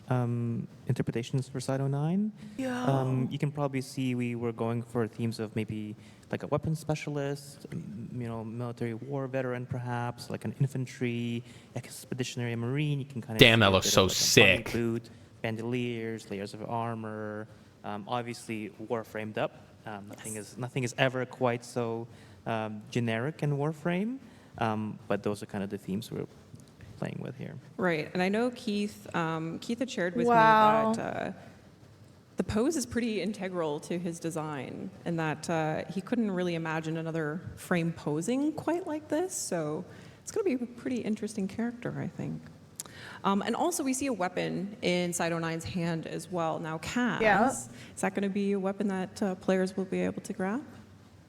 interpretations for Side 09. You can probably see we were going for themes of maybe like a weapons specialist, military war veteran perhaps, like an infantry, expeditionary marine. You can kind of Damn, that see a looks bit so of like a sick. body boot, bandoliers, layers of armor, obviously Warframed up. Nothing is ever quite so generic in Warframe, but those are kind of the themes we're playing with here. Right, and I know Keith had shared with me Wow. that the pose is pretty integral to his design, and that he couldn't really imagine another frame posing quite like this. So it's going to be a pretty interesting character, I think. And also, we see a weapon inside O9's hand as well. Now, Kaz, is that going to be a weapon that players will be able to grab?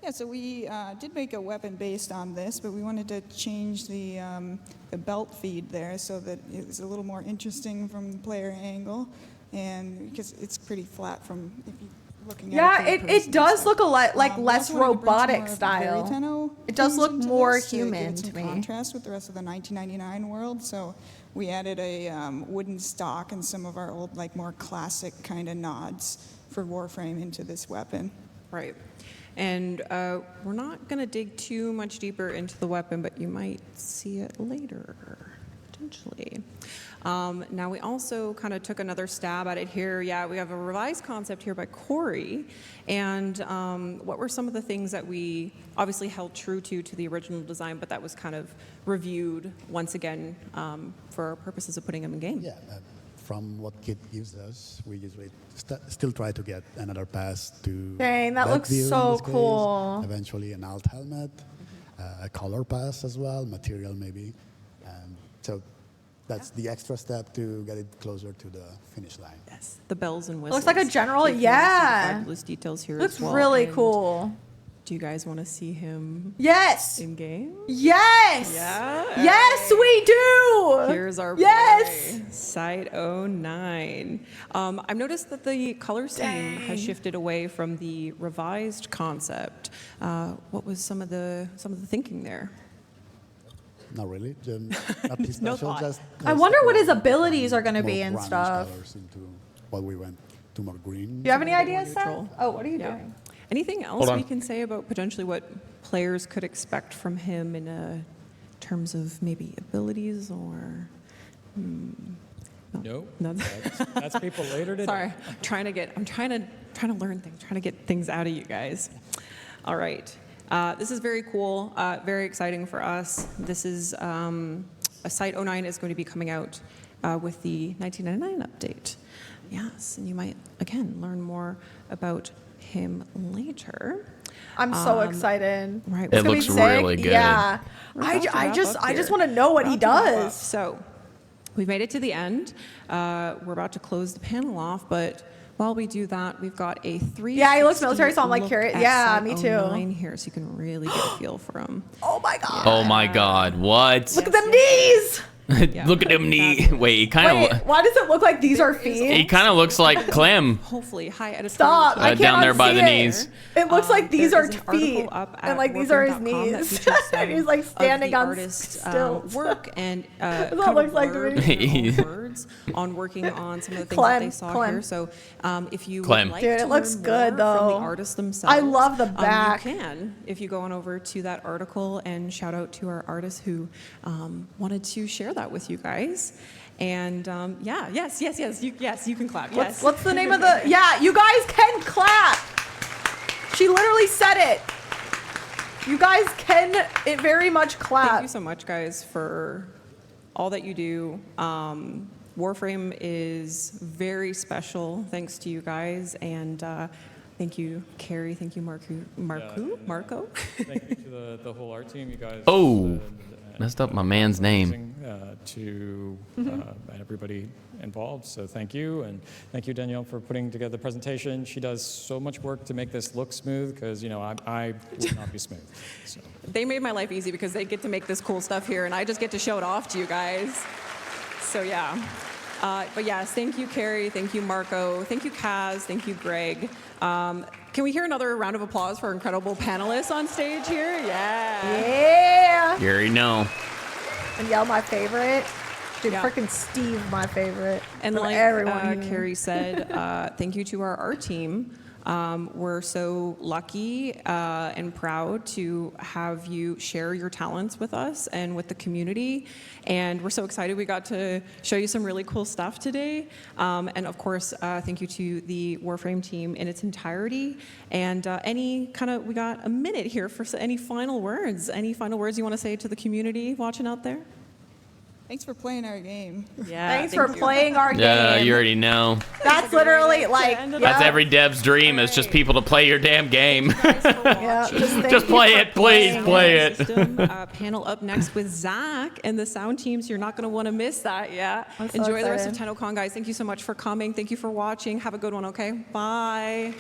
Yeah, so we did make a weapon based on this, but we wanted to change the belt feed there so that it was a little more interesting from the player angle, and because it's pretty flat from if you looking at it. Yeah, it does look a lot like less we also wanted to bring some robotic more of the style. Veritano It does themes look into more this human get some to me. contrast with the rest of the 1999 world. So we added a wooden stock and some of our old, like more classic kind of nods for Warframe into this weapon. Right. And we're not going to dig too much deeper into the weapon, but you might see it later, potentially. Now, we also kind of took another stab at it here. Yeah, we have a revised concept here by Corey. And what were some of the things that we obviously held true to the original design, but that was kind of reviewed once again for purposes of putting them in game? Yeah, from what Kit gives us, we usually still try to get another pass to. Dang, that back looks view in so this case, cool. Eventually, an alt helmet, a color pass as well, material maybe. So that's the extra step to get it closer to the finish line. Yes, the bells and whistles. Looks like a general, If you wanna see the fabulous details here Looks as well. really And cool. Do you guys want to see him Yes. in game? Yes. Yeah. Yes, we do. Here's our Yes. boy, Site 09. I've noticed that the color scheme has shifted away from the revised concept. What was some of the thinking there? Not really. Not too No special, thought. just I wonder what his from abilities are going to more be and brownish stuff. colors into what we went to more green. Do you have any More ideas, Seth? neutral. Oh, what are you Yeah. doing? Anything else Hold on. we can say about potentially what players could expect from him in terms of maybe abilities or? No, No. that's people later today. Sorry, I'm trying to learn things, trying to get things out of you guys. All right, this is very cool, very exciting for us. This is a Site 09 is going to be coming out with the 1999 update. Yes, and you might again learn more about him later. I'm so excited. Right, It's It gonna be looks sick. really good. Yeah. We're about to I wrap just up I just here. want to know what We're he about to wrap up. does. So we've made it to the end. We're about to close the panel off, but while we do that, we've got a 360 Yeah, he looks military, so I'm, like, look curious. at Yeah, Site me too. 09 here, so you can really get a feel for him. Oh my god. Oh my God! What? Look at them knees. Yeah. Look at him knee. Wait, he kind Wait, of why does it look like these are he feet? kind of looks like Clem. Hopefully, high editorial. Stop! I Down can't there by unsee the it. knees. It looks like these There are is an article feet, up and at like these are his warframe.com that knees. features some And he's like of standing the on artist's, stilts. work and That's kind what it of looks a like to blurb me. in their own words on working on some of the things Clem, that they saw Clem. here. So if you Clem. would like Dude, to it looks learn good, more from though. the artists themselves, I love the back. You can if you go on over to that article and shout out to our artists who wanted to share that with you guys. And yes, you can clap. Yes. What's the name of the? Yeah, you guys can clap. She literally said it. You guys can very much clap. Thank you so much, guys, for all that you do. Warframe is very special, thanks to you guys, and thank you, Carrie. Thank you, Marco. Thank you to the whole art team. You guys. Oh, messed up my man's name. To everybody involved. So thank you, and thank you, Danielle, for putting together the presentation. She does so much work to make this look smooth because I would not be smooth. So. They made my life easy because they get to make this cool stuff here, and I just get to show it off to you guys. So yeah. But yes, thank you, Carrie. Thank you, Marco. Thank you, Kaz. Thank you, Greg. Can we hear another round of applause for our incredible panelists on stage here? Yeah. Yeah. You already know. And yell my favorite. Dude, Yeah. freaking Steve, my favorite. And From like everyone here. Carrie said, thank you to our art team. We're so lucky and proud to have you share your talents with us and with the community. And we're so excited we got to show you some really cool stuff today. And of course, thank you to the Warframe team in its entirety. And we got a minute here for any final words. Any final words you want to say to the community watching out there? Thanks for playing our game. Yeah. Thanks for playing our game. Yeah, you already know. That's literally like That's every dev's dream. Is just people to play your damn game. Yeah, just play it, please play it. System, panel up next with Zach and the sound teams. You're not going to want to miss that. Yeah. I'm so Enjoy the rest of excited. Tennocon, guys. Thank you so much for coming. Thank you for watching. Have a good one. Okay. Bye.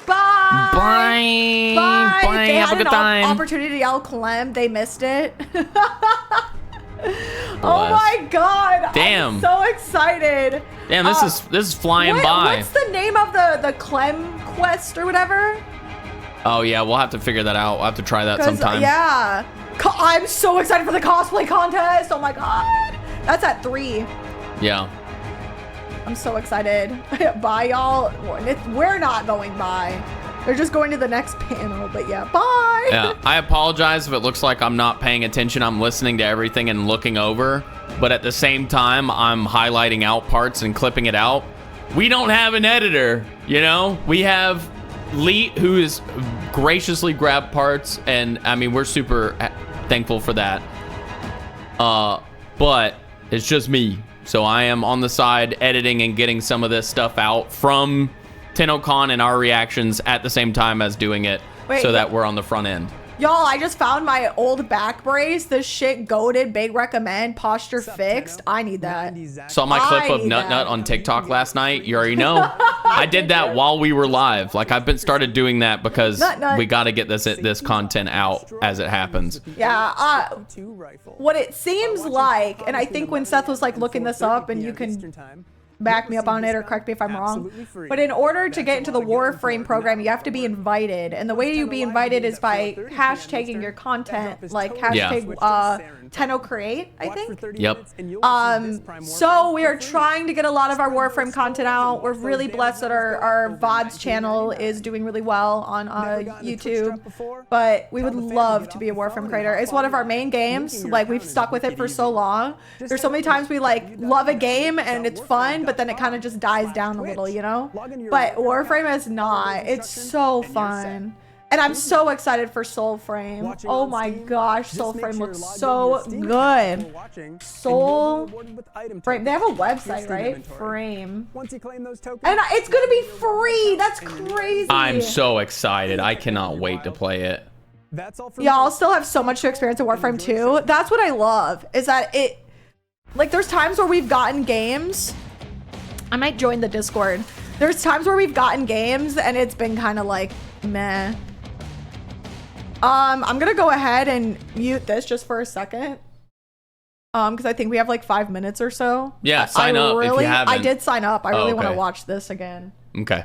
Bye. Bye. Bye. Bye. They Have had a good an time. opportunity to yell Clem. They missed it. Oh my god! Damn. I'm so excited. Damn, this is flying by. What's the name of the Clem quest or whatever? Oh yeah, we'll have to figure that out. We'll have to try that sometime. Yeah, I'm so excited for the cosplay contest. Oh my god, that's at 3. Yeah. I'm so excited. Bye, y'all. We're not going by. They're just going to the next panel. But yeah, bye. Yeah, I apologize if it looks like I'm not paying attention. I'm listening to everything and looking over, but at the same time, I'm highlighting out parts and clipping it out. We don't have an editor, you know? We have Lee, who is graciously grabbed parts, and I mean, we're super thankful for that. But it's just me. So I am on the side editing and getting some of this stuff out from Tennocon and our reactions at the same time as doing it. Wait, so that we're on the front end. Y'all, I just found my old back brace. This shit goated, big recommend, posture fixed. I need that. Saw my clip of need Nut that. on TikTok last night. You already know. I did that while we were live. Like I've started doing that because Nut. we got to get this content out as it happens. Yeah, what it seems like, and I think when Seth was like looking this up, and you can back me up on it or correct me if I'm wrong, but in order to get into the Warframe program, you have to be invited, and the way you be invited is by hashtagging your content, like hashtag TennoCreate, I think. Yep. So we are trying to get a lot of our Warframe content out. We're really blessed that our VODs channel is doing really well on YouTube, but we would love to be a Warframe creator. It's one of our main games. Like, we've stuck with it for so long. There's so many times we like love a game and it's fun, but then it kind of just dies down a little, you know? But Warframe is not. It's so fun. And I'm so excited for Soulframe. Oh my gosh, Soulframe looks so good. Soulframe. They have a website, right? Frame. And it's gonna be free. That's crazy. I'm so excited. I cannot wait to play it. Yeah, I'll still have so much to experience in Warframe 2. That's what I love, is that it, like, there's times where we've gotten games. I might join the Discord. There's times where we've gotten games and it's been kind of like, meh. I'm gonna go ahead and mute this just for a second. Because I think we have like 5 minutes or so. Yeah, sign up if you haven't. I did sign up. I really want to okay. watch this again. Okay.